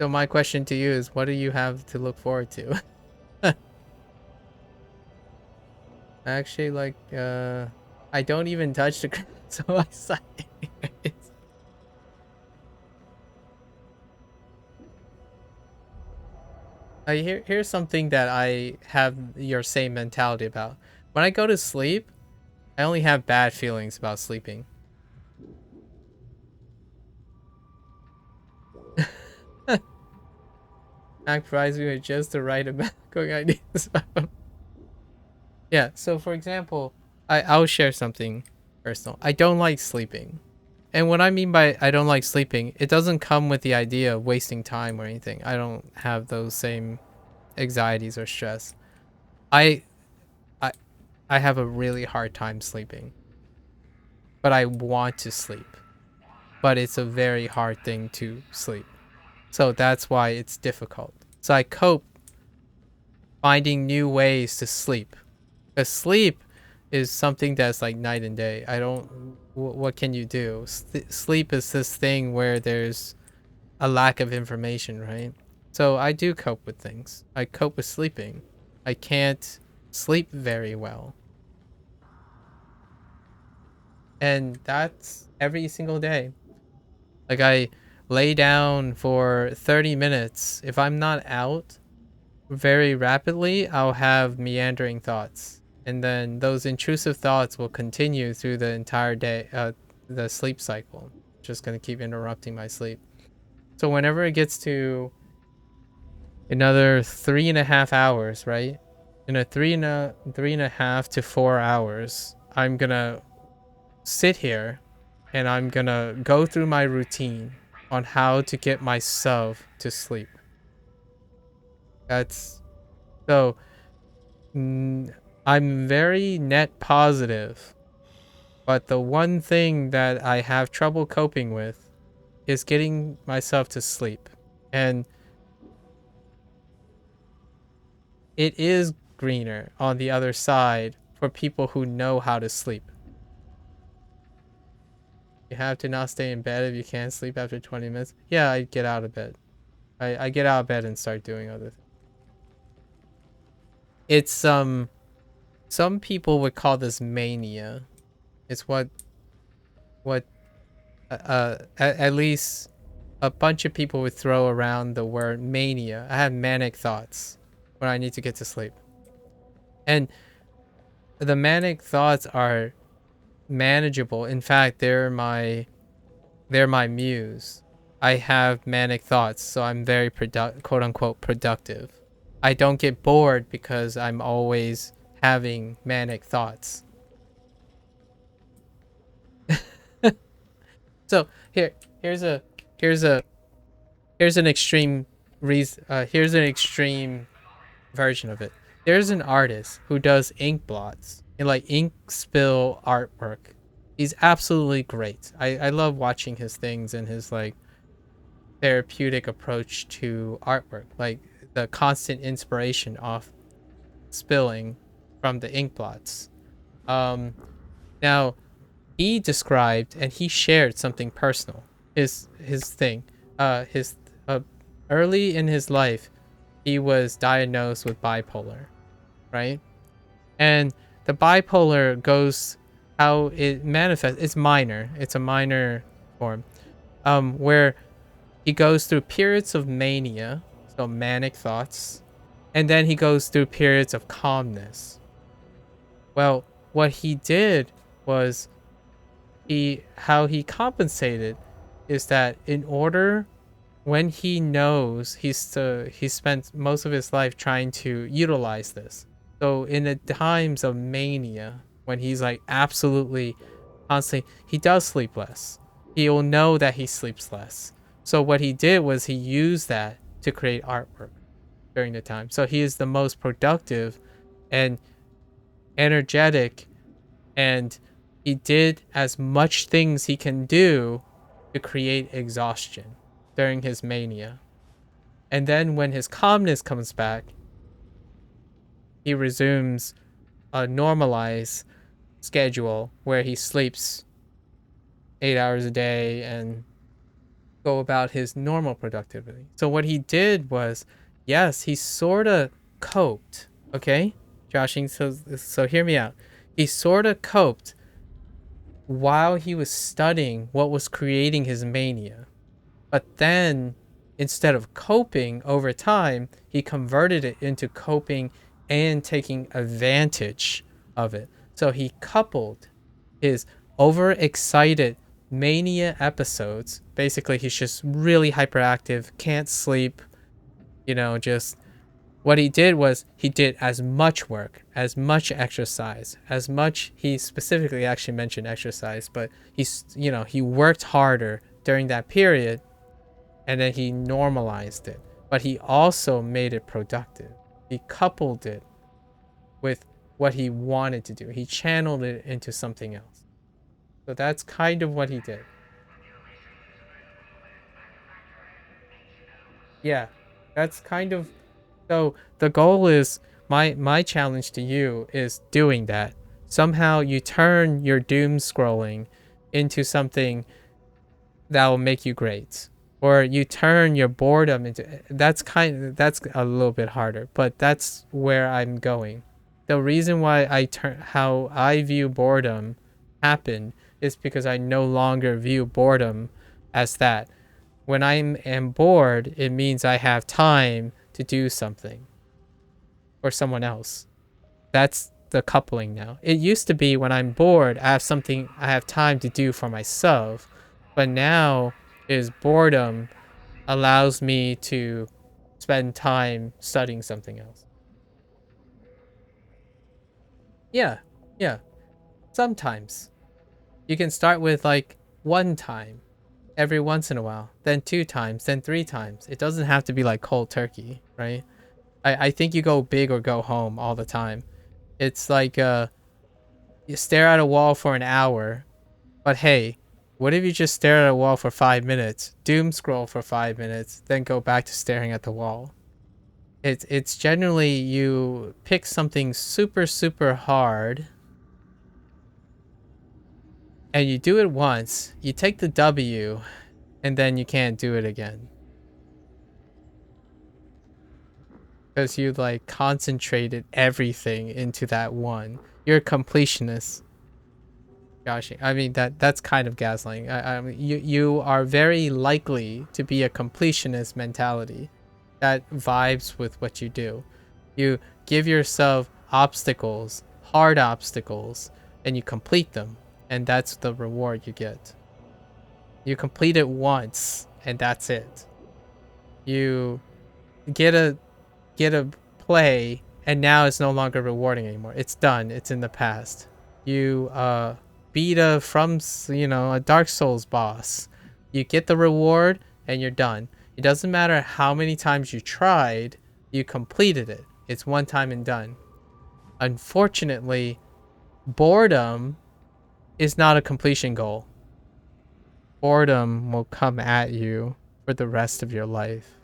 So my question to you is, what do you have to look forward to? Actually, like, I don't even touch the ground, so I sigh. Here's something that I have your same mentality about. When I go to sleep, I only have bad feelings about sleeping. Mac provides me with just the right amount of cooking ideas. Yeah, so for example, I'll share something personal. I don't like sleeping. And what I mean by I don't like sleeping, it doesn't come with the idea of wasting time or anything. I don't have those same anxieties or stress. I I I have a really hard time sleeping. But I want to sleep. But it's a very hard thing to sleep. So that's why it's difficult. So I cope finding new ways to sleep. Because sleep is something that's like night and day. I don't. What can you do? Sleep is this thing where there's a lack of information, right? So I do cope with things. I cope with sleeping. I can't sleep very well. And that's every single day. Like I lay down for 30 minutes. If I'm not out very rapidly, I'll have meandering thoughts. And then those intrusive thoughts will continue through the entire day, the sleep cycle. Just going to keep interrupting my sleep. So whenever it gets to another 3.5 hours, right? In a three and a half to 4 hours, I'm going to sit here and I'm going to go through my routine on how to get myself to sleep. That's so I'm very net positive, but the one thing that I have trouble coping with is getting myself to sleep. And it is greener on the other side for people who know how to sleep. You have to not stay in bed if you can't sleep after 20 minutes. Yeah, I get out of bed. I get out of bed and start doing other things. It's some people would call this mania. It's what at least a bunch of people would throw around the word mania. I have manic thoughts when I need to get to sleep. And the manic thoughts are manageable. In fact, they're my muse. I have manic thoughts, so I'm very quote unquote productive. I don't get bored because I'm always having manic thoughts. So here's a here's a here's an extreme reason. Here's an extreme version of it. There's an artist who does ink blots and like ink spill artwork. He's absolutely great. I love watching his things and his like therapeutic approach to artwork, like the constant inspiration of spilling from the ink blots. Now he described and he shared something personal. His thing. His early in his life, he was diagnosed with bipolar, right? And the bipolar goes how it manifests. It's minor. It's a minor form, where he goes through periods of mania, so manic thoughts, and then he goes through periods of calmness. Well, what he did was how he compensated is that in order, when he knows he spent most of his life trying to utilize this. So in the times of mania, when he's like absolutely constantly, he does sleep less. He'll know that he sleeps less. So what he did was he used that to create artwork during the time. So he is the most productive and energetic, and he did as much things he can do to create exhaustion during his mania. And then when his calmness comes back, he resumes a normalized schedule where he sleeps 8 hours a day and go about his normal productivity. So what he did was, yes, he sort of coped. Okay, Joshing. So hear me out. He sort of coped while he was studying what was creating his mania. But then, instead of coping over time, he converted it into coping and taking advantage of it. So he coupled his overexcited mania episodes. Basically, he's just really hyperactive, can't sleep, just what he did was he did as much work, as much exercise, as much, he specifically actually mentioned exercise, but he worked harder during that period, and then he normalized it. But he also made it productive. He coupled it with what he wanted to do. He channeled it into something else. So that's kind of what he did. Yeah, that's kind of, so the goal is, my challenge to you is doing that. Somehow you turn your doom scrolling into something that will make you great, or you turn your boredom into, that's a little bit harder, but that's where I'm going. The reason why how I view boredom happened is because I no longer view boredom as that. When I am bored, it means I have time to do something for someone else. That's the coupling now. It used to be when I'm bored, I have time to do for myself, but now is boredom allows me to spend time studying something else. Yeah, yeah. Sometimes you can start with like one time every once in a while, then 2 times, then 3 times. It doesn't have to be like cold turkey, right? I think you go big or go home all the time. It's like you stare at a wall for an hour, but hey, what if you just stare at a wall for 5 minutes, doom scroll for 5 minutes, then go back to staring at the wall? It's generally you pick something super super hard and you do it once, you take the W, and then you can't do it again. Because you like concentrated everything into that one. You're a completionist. Gosh, I mean that's kind of gaslighting. I mean, you are very likely to be a completionist mentality that vibes with what you do. You give yourself obstacles, hard obstacles, and you complete them, and that's the reward you get. You complete it once, and that's it. You get a get a play, and now it's no longer rewarding anymore. It's done. It's in the past. You beat a Dark Souls boss. You get the reward and you're done. It doesn't matter how many times you tried, you completed it. It's one time and done. Unfortunately, boredom is not a completion goal. Boredom will come at you for the rest of your life.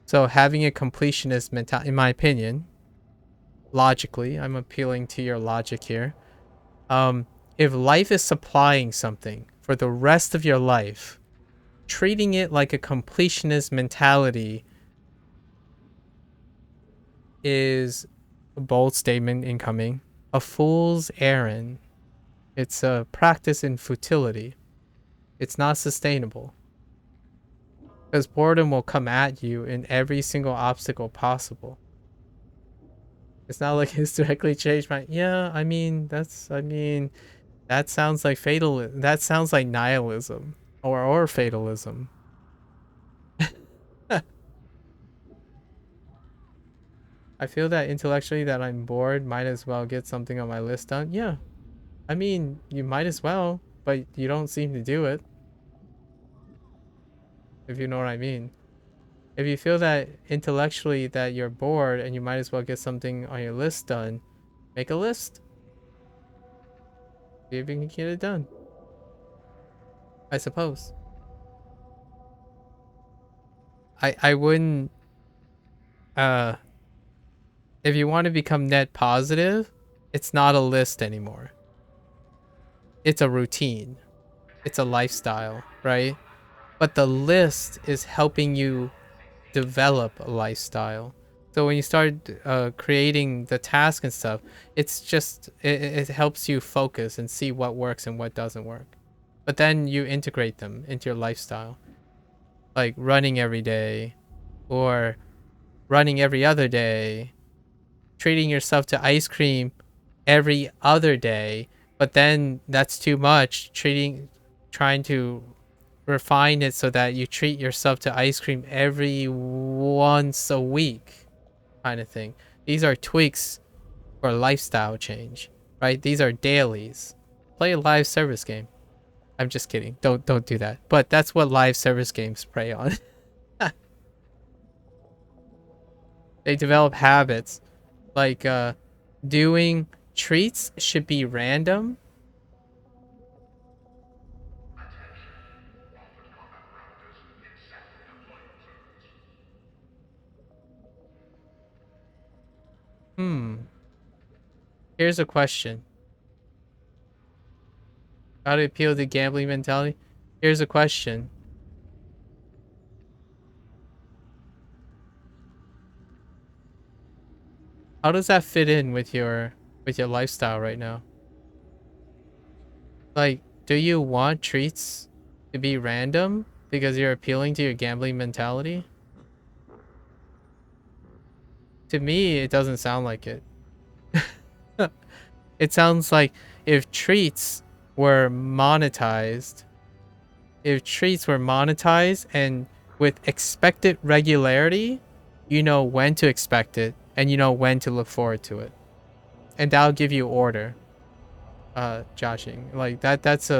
So having a completionist mentality, in my opinion, logically, I'm appealing to your logic here. If life is supplying something for the rest of your life, treating it like a completionist mentality is a bold statement incoming. A fool's errand. It's a practice in futility. It's not sustainable. Because boredom will come at you in every single obstacle possible. It's not like it's directly changed my, yeah, I mean, That sounds like fatal. That sounds like nihilism or fatalism. I feel that intellectually that I'm bored, might as well get something on my list done. Yeah, I mean, you might as well, but you don't seem to do it, if you know what I mean. If you feel that intellectually that you're bored and you might as well get something on your list done, make a list. See if you can get it done. I suppose. I wouldn't uh if you want to become net positive, it's not a list anymore. It's a routine. It's a lifestyle, right? But the list is helping you develop a lifestyle. So when you start creating the task and stuff, it's just it helps you focus and see what works and what doesn't work. But then you integrate them into your lifestyle, like running every day or running every other day, treating yourself to ice cream every other day. But then that's too much. Trying to refine it so that you treat yourself to ice cream every once a week, kind of thing. These are tweaks for lifestyle change, right? These are dailies. Play a live service game. I'm just kidding. Don't do that. But that's what live service games prey on. They develop habits like doing treats should be random. Hmm. Here's a question. How to appeal to gambling mentality? Here's a question. How does that fit in with your lifestyle right now? Like, do you want treats to be random because you're appealing to your gambling mentality? To me, it doesn't sound like it. It sounds like if treats were monetized, if treats were monetized and with expected regularity, you know when to expect it and you know when to look forward to it. And that'll give you order. Joshing. Like that's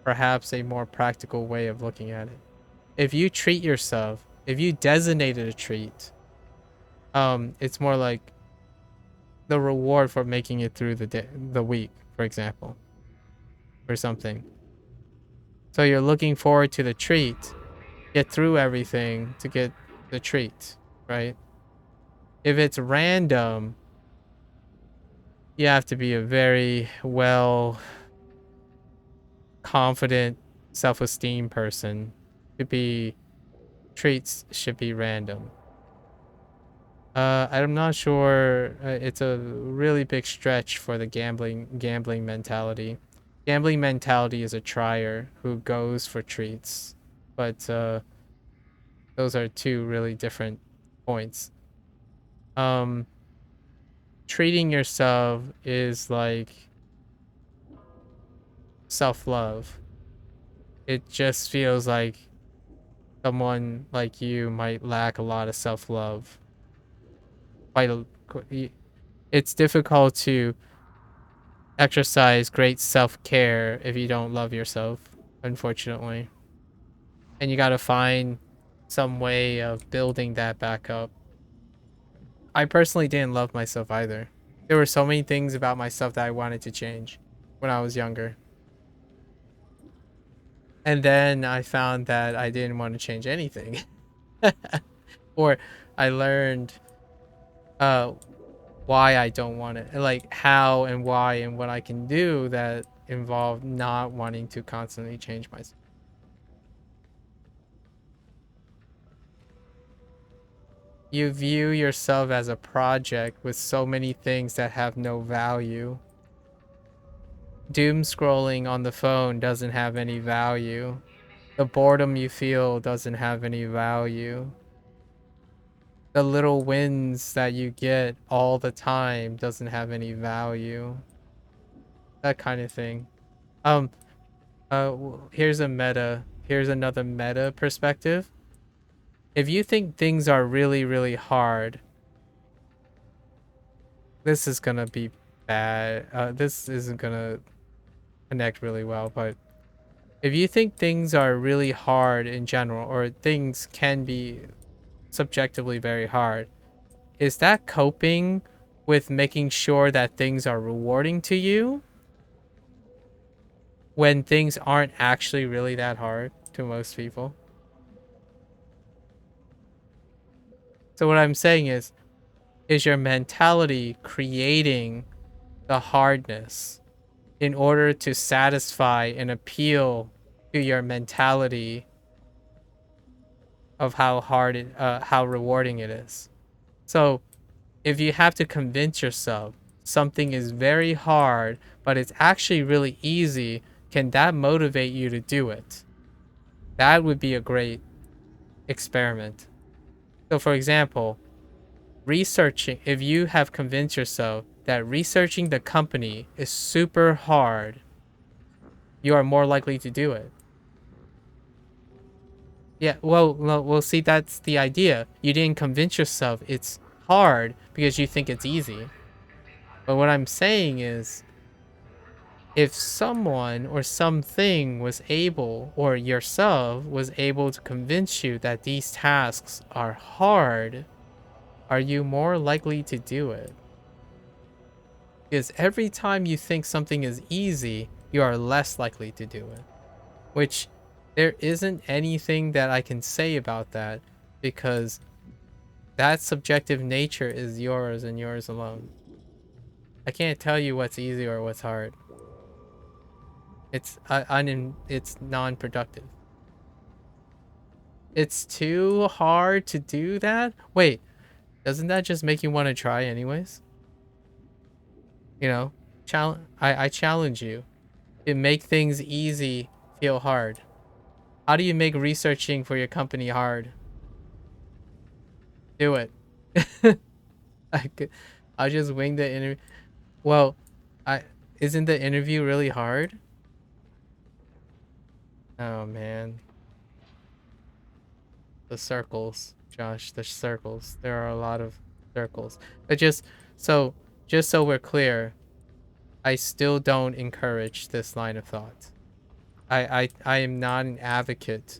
perhaps a more practical way of looking at it. If you treat yourself, if you designated a treat, it's more like the reward for making it through the week, for example, or something. So you're looking forward to the treat, get through everything to get the treat, right? If it's random, you have to be a very well confident, self-esteem person to be treats should be random. I'm not sure. It's a really big stretch for the gambling mentality. Gambling mentality is a trier who goes for treats, but those are two really different points. Um, Treating yourself is like self-love. It just feels like someone like you might lack a lot of self-love. It's difficult to exercise great self-care if you don't love yourself, unfortunately. And you got to find some way of building that back up. I personally didn't love myself either. There were so many things about myself that I wanted to change when I was younger. And then I found that I didn't want to change anything. Or I learned uh why I don't want it, like how and why and what I can do that involve not wanting to constantly change myself. You view yourself as a project with so many things that have no value. Doom scrolling on the phone doesn't have any value. The boredom you feel doesn't have any value. The little wins that you get all the time doesn't have any value. that kind of thing. Um, here's a meta. Here's another meta perspective. If you think things are really, really hard, this is gonna be bad. This isn't gonna connect really well, but if you think things are really hard in general, or things can be subjectively very hard, is that coping with making sure that things are rewarding to you when things aren't actually really that hard to most people? So what I'm saying is your mentality creating the hardness in order to satisfy and appeal to your mentality of how hard it, how rewarding it is. So if you have to convince yourself something is very hard, but it's actually really easy, can that motivate you to do it? That would be a great experiment. So, for example, researching, if you have convinced yourself that researching the company is super hard, you are more likely to do it. Yeah, well, we'll see. That's the idea. You didn't convince yourself it's hard because you think it's easy. But what I'm saying is, if someone or something was able, or yourself was able to convince you that these tasks are hard, are you more likely to do it? Because every time you think something is easy, you are less likely to do it. Which there isn't anything that I can say about that, because that subjective nature is yours and yours alone. I can't tell you what's easy or what's hard. It's it's non-productive. It's too hard to do that? Wait, doesn't that just make you want to try anyways? You know, I challenge you to make things easy feel hard. How do you make researching for your company hard? Do it. I could, I'll just wing the interview. Well, I isn't the interview really hard? Oh man, the circles, Josh, the circles. There are a lot of circles. But so just so we're clear, I still don't encourage this line of thought. I am not an advocate.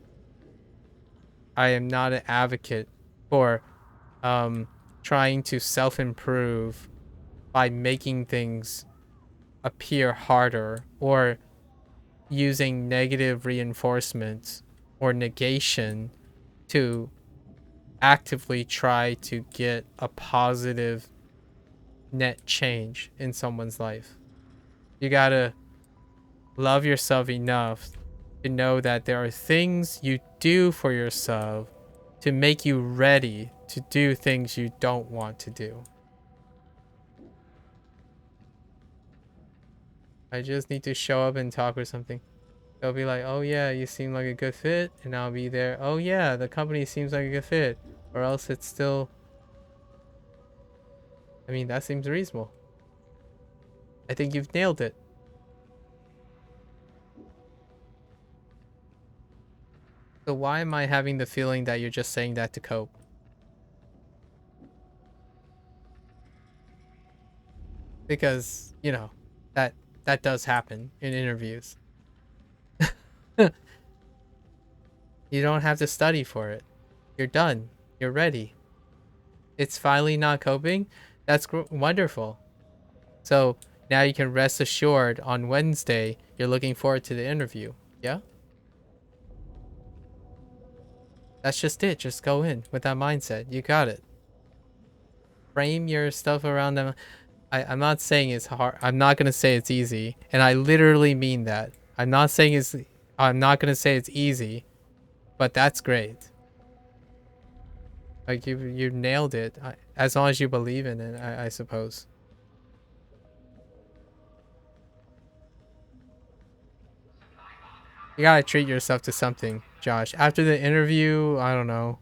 I am not an advocate for trying to self-improve by making things appear harder, or using negative reinforcement or negation to actively try to get a positive net change in someone's life. You gotta love yourself enough to know that there are things you do for yourself to make you ready to do things you don't want to do. I just need to show up and talk or something. They'll be like, oh yeah, you seem like a good fit. And I'll be there, oh yeah, the company seems like a good fit. Or else it's still, I mean, that seems reasonable. I think you've nailed it. So why am I having the feeling that you're just saying that to cope? Because, you know, that that does happen in interviews. You don't have to study for it. You're done. You're ready. It's finally not coping. That's wonderful. So now you can rest assured on Wednesday you're looking forward to the interview. Yeah? That's just it. Just go in with that mindset. You got it. Frame your stuff around them. I'm not saying it's hard. I'm not going to say it's easy. And I literally mean that. I'm not going to say it's easy, but that's great. Like you nailed it. As long as you believe in it, I suppose. You gotta treat yourself to something, Josh. After the interview, I don't know.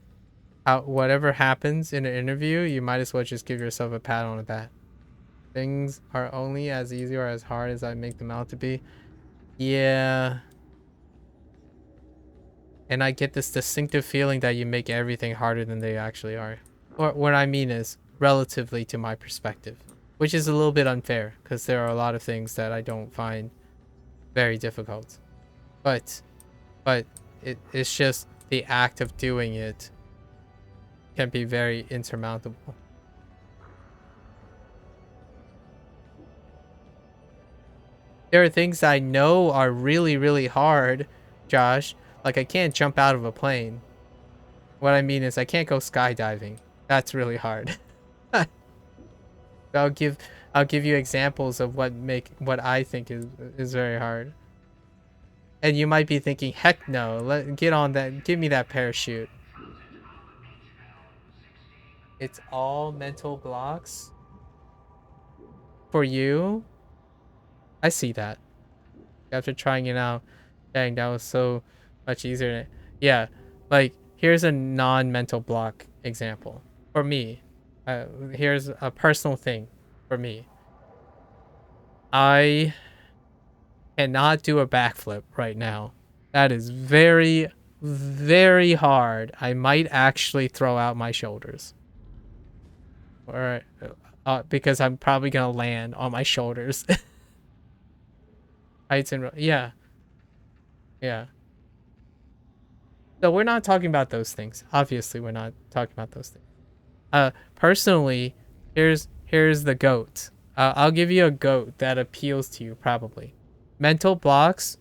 Whatever happens in an interview, you might as well just give yourself a pat on the back. Things are only as easy or as hard as I make them out to be. Yeah. And I get this distinctive feeling that you make everything harder than they actually are. Or what I mean is, relatively to my perspective. Which is a little bit unfair, because there are a lot of things that I don't find very difficult. But it's just the act of doing it can be very insurmountable. There are things I know are really, really hard, Josh. Like, I can't jump out of a plane. What I mean is I can't go skydiving. That's really hard. I'll give you examples of what I think is very hard. And you might be thinking, heck no, get on that, give me that parachute. It's all mental blocks for you. I see that. After trying it out, dang, that was so much easier. Yeah, like here's a non-mental block example for me. Here's a personal thing for me. I cannot do a backflip right now. That is very, very hard. I might actually throw out my shoulders. Or because I'm probably gonna land on my shoulders. Heights and yeah. So we're not talking about those things. Obviously, we're not talking about those things. Personally, here's the goat. I'll give you a goat that appeals to you probably. Mental blocks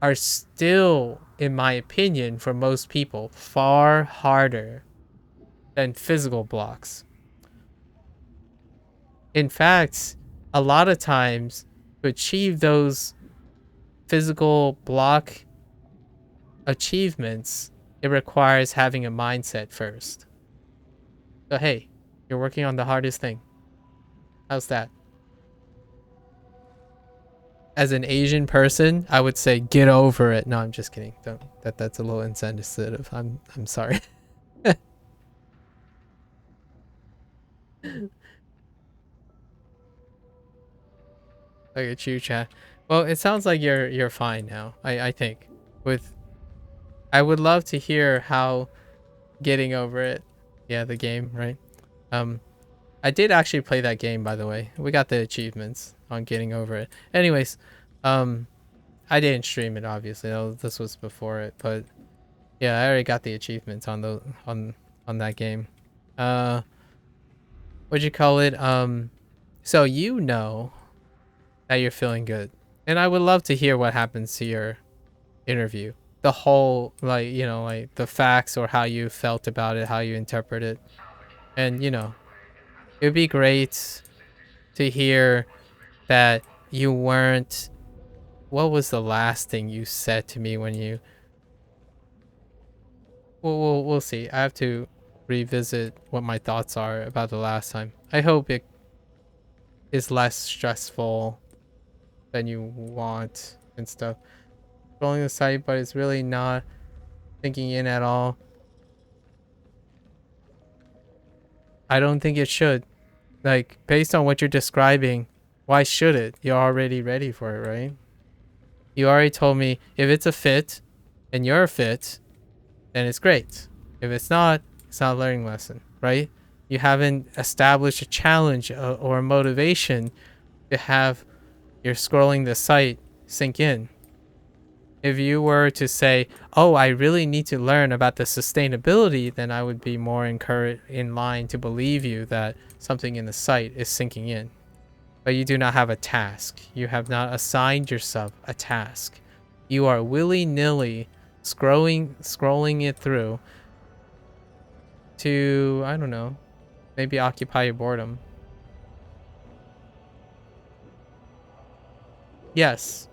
are still, in my opinion, for most people, far harder than physical blocks. In fact, a lot of times to achieve those physical block achievements, it requires having a mindset first. So hey, you're working on the hardest thing. How's that? As an Asian person, I would say get over it. No, I'm just kidding. Don't. That's a little insensitive. I'm sorry. Look at you, chat. Well, it sounds like you're fine now. I think with. I would love to hear how getting over it. Yeah, the game, right? I did actually play that game, by the way. We got the achievements on getting over it. Anyways, I didn't stream it, obviously. This was before it, but yeah, I already got the achievements on the on that game. What'd you call it? So you know that you're feeling good, and I would love to hear what happens to your interview. The whole, like, you know, like the facts or how you felt about it, how you interpret it, and you know, it would be great to hear that you weren't. What was the last thing you said to me when you? We'll see. I have to revisit what my thoughts are about the last time. I hope it is less stressful than you want and stuff. Scrolling the site, but it's really not thinking in at all. I don't think it should. Like, based on what you're describing, why should it? You're already ready for it, right? You already told me if it's a fit and you're a fit, then it's great. If it's not a learning lesson, right? You haven't established a challenge or a motivation to have your scrolling the site sink in. If you were to say, oh, I really need to learn about the sustainability, then I would be more in line to believe you that something in the site is sinking in. But you do not have a task. You have not assigned yourself a task. You are willy-nilly scrolling it through to, I don't know, maybe occupy your boredom. Yes.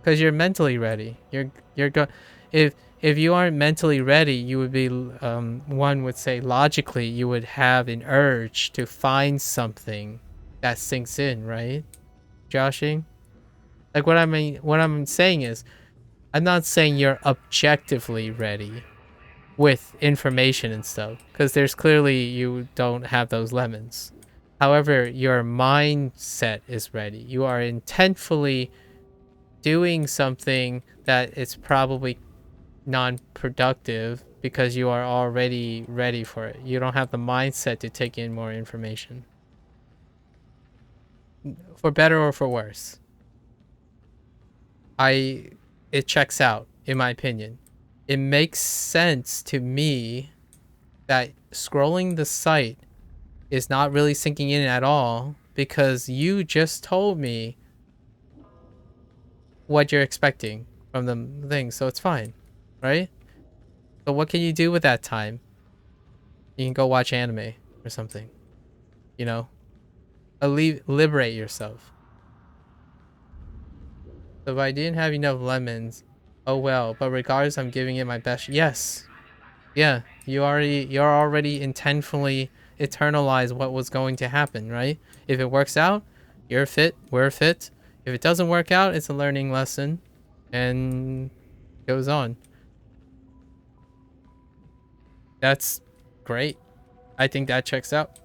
Because you're mentally ready. If you aren't mentally ready, you would be one would say logically you would have an urge to find something that sinks in, right? Joshing? Like what I'm saying is, I'm not saying you're objectively ready with information and stuff, because there's clearly you don't have those lemons. However, your mindset is ready. You are intentfully doing something that is probably non-productive because you are already ready for it. You don't have the mindset to take in more information. For better or for worse. It checks out, in my opinion. It makes sense to me that scrolling the site is not really sinking in at all because you just told me what you're expecting from the thing, so it's fine, right? So what can you do with that time? You can go watch anime or something, you know? Liberate yourself. So if I didn't have enough lemons, oh well, but regardless, I'm giving it my best. Yes. Yeah, you're already intentionally eternalized what was going to happen, right? If it works out, you're fit, we're fit. If it doesn't work out, it's a learning lesson and goes on. That's great. I think that checks out.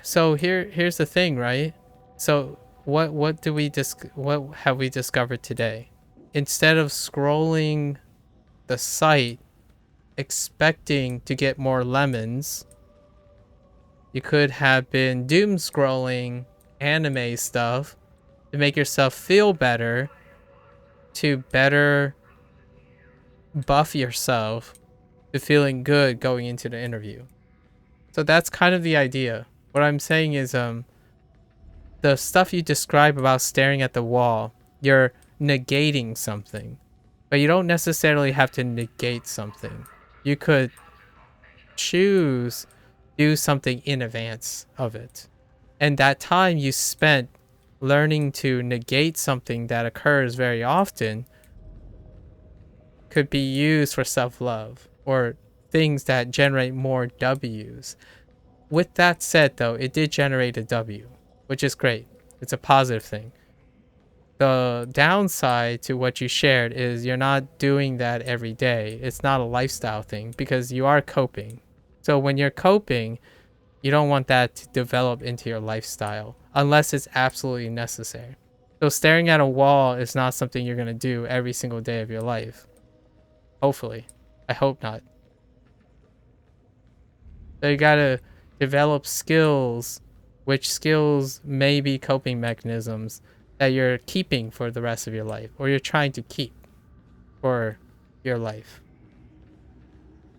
So here's the thing, right? So what what have we discovered today? Instead of scrolling the site expecting to get more lemons, you could have been doom scrolling anime stuff to make yourself feel better, to better buff yourself to feeling good going into the interview. So that's kind of the idea. What I'm saying is the stuff you describe about staring at the wall, you're negating something. But you don't necessarily have to negate something. You could choose do something in advance of it. And that time you spent learning to negate something that occurs very often could be used for self-love or things that generate more W's. With that said, though, it did generate a W, which is great. It's a positive thing. The downside to what you shared is you're not doing that every day. It's not a lifestyle thing because you are coping. So when you're coping, you don't want that to develop into your lifestyle unless it's absolutely necessary. So staring at a wall is not something you're going to do every single day of your life. Hopefully. I hope not. So you got to develop skills, which skills may be coping mechanisms that you're keeping for the rest of your life or you're trying to keep for your life.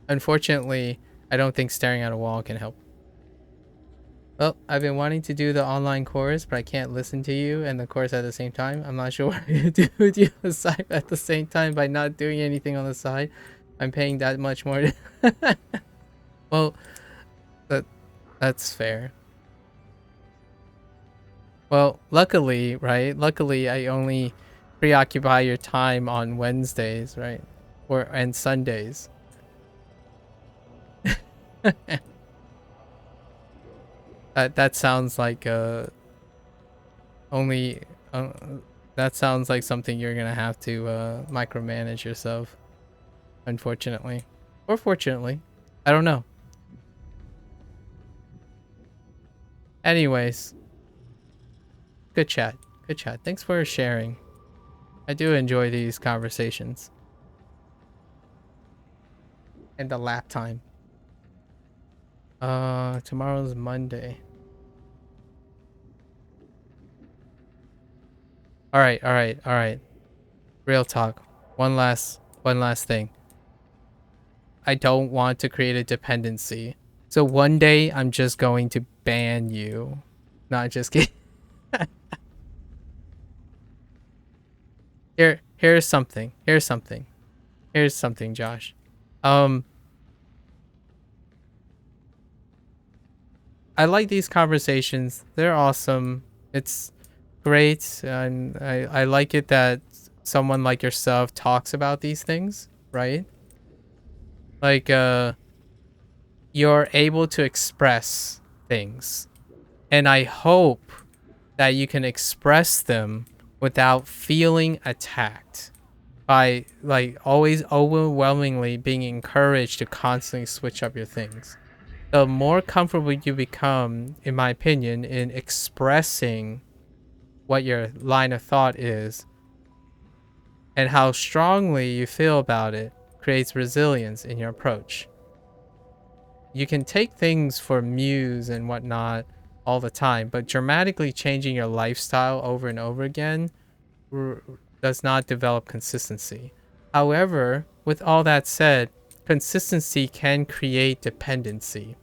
Unfortunately, I don't think staring at a wall can help. Well, I've been wanting to do the online course, but I can't listen to you and the course at the same time. I'm not sure what to do with you on the side at the same time by not doing anything on the side. I'm paying that much more. Well, that's fair. Well, luckily, right? Luckily, I only preoccupy your time on Wednesdays, right? And Sundays. That sounds like only that sounds like something you're gonna have to micromanage yourself, unfortunately, or fortunately. I don't know. Anyways, good chat. Good chat. Thanks for sharing. I do enjoy these conversations. And the lap time. Tomorrow's Monday. All right. Real talk. One last thing. I don't want to create a dependency. So one day I'm just going to ban you. Not just kidding. Here's something, Josh. I like these conversations. They're awesome. It's great, and I like it that someone like yourself talks about these things, right? Like you're able to express things. And I hope that you can express them without feeling attacked by like always overwhelmingly being encouraged to constantly switch up your things. the more comfortable you become, in my opinion, in expressing what your line of thought is and how strongly you feel about it creates resilience in your approach. You can take things for muse and whatnot all the time, but dramatically changing your lifestyle over and over again does not develop consistency. However, with all that said, consistency can create dependency.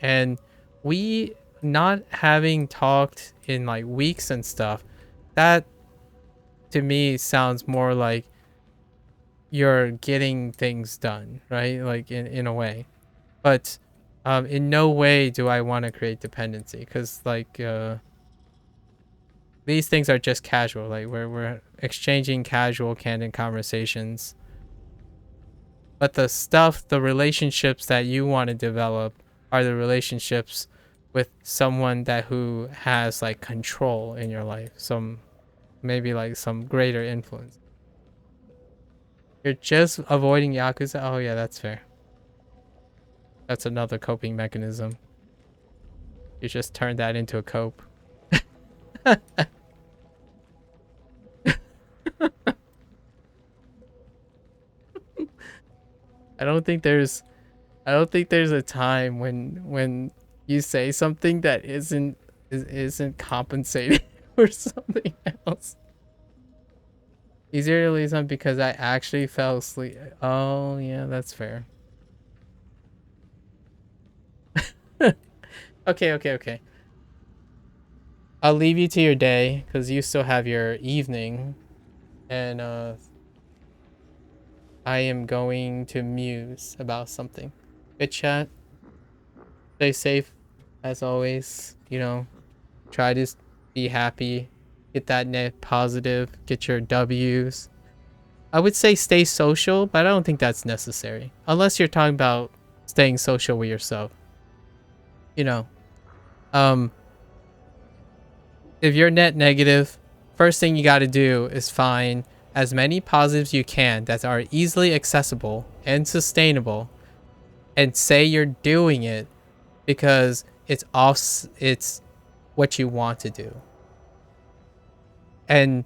And we not having talked in like weeks and stuff, that to me sounds more like you're getting things done, right? Like in a way. But in no way do I want to create dependency, because like these things are just casual. Like we're exchanging casual, candid conversations. But the stuff, the relationships that you want to develop are the relationships with someone that who has like control in your life. Some maybe like some greater influence. You're just avoiding Yakuza? Oh yeah, that's fair. That's another coping mechanism. You just turn that into a cope. I don't think there's a time when you say something that isn't compensated for something else. Easier to leave on because I actually fell asleep. Oh yeah, that's fair. Okay. I'll leave you to your day because you still have your evening, and I am going to muse about something. Good chat. Stay safe, as always. You know, try to be happy. Get that net positive. Get your W's. I would say stay social, but I don't think that's necessary. Unless you're talking about staying social with yourself. You know, um, if you're net negative, first thing you got to do is find as many positives you can that are easily accessible and sustainable, and say you're doing it because it's what you want to do. And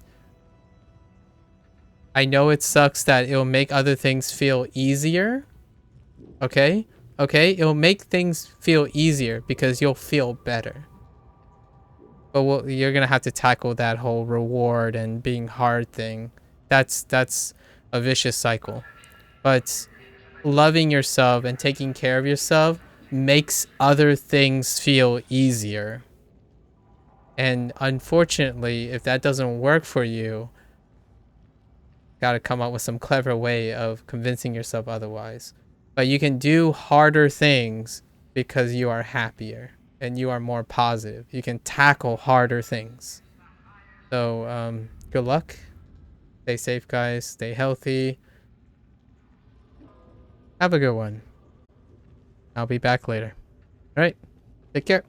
I know it sucks that it'll make other things feel easier. Okay? Okay? It'll make things feel easier because you'll feel better. But you're going to have to tackle that whole reward and being hard thing. That's a vicious cycle. But loving yourself and taking care of yourself makes other things feel easier. And unfortunately, if that doesn't work for you, got to come up with some clever way of convincing yourself otherwise. But you can do harder things because you are happier and you are more positive. You can tackle harder things. So, good luck. Stay safe, guys. Stay healthy. Have a good one. I'll be back later. All right. Take care.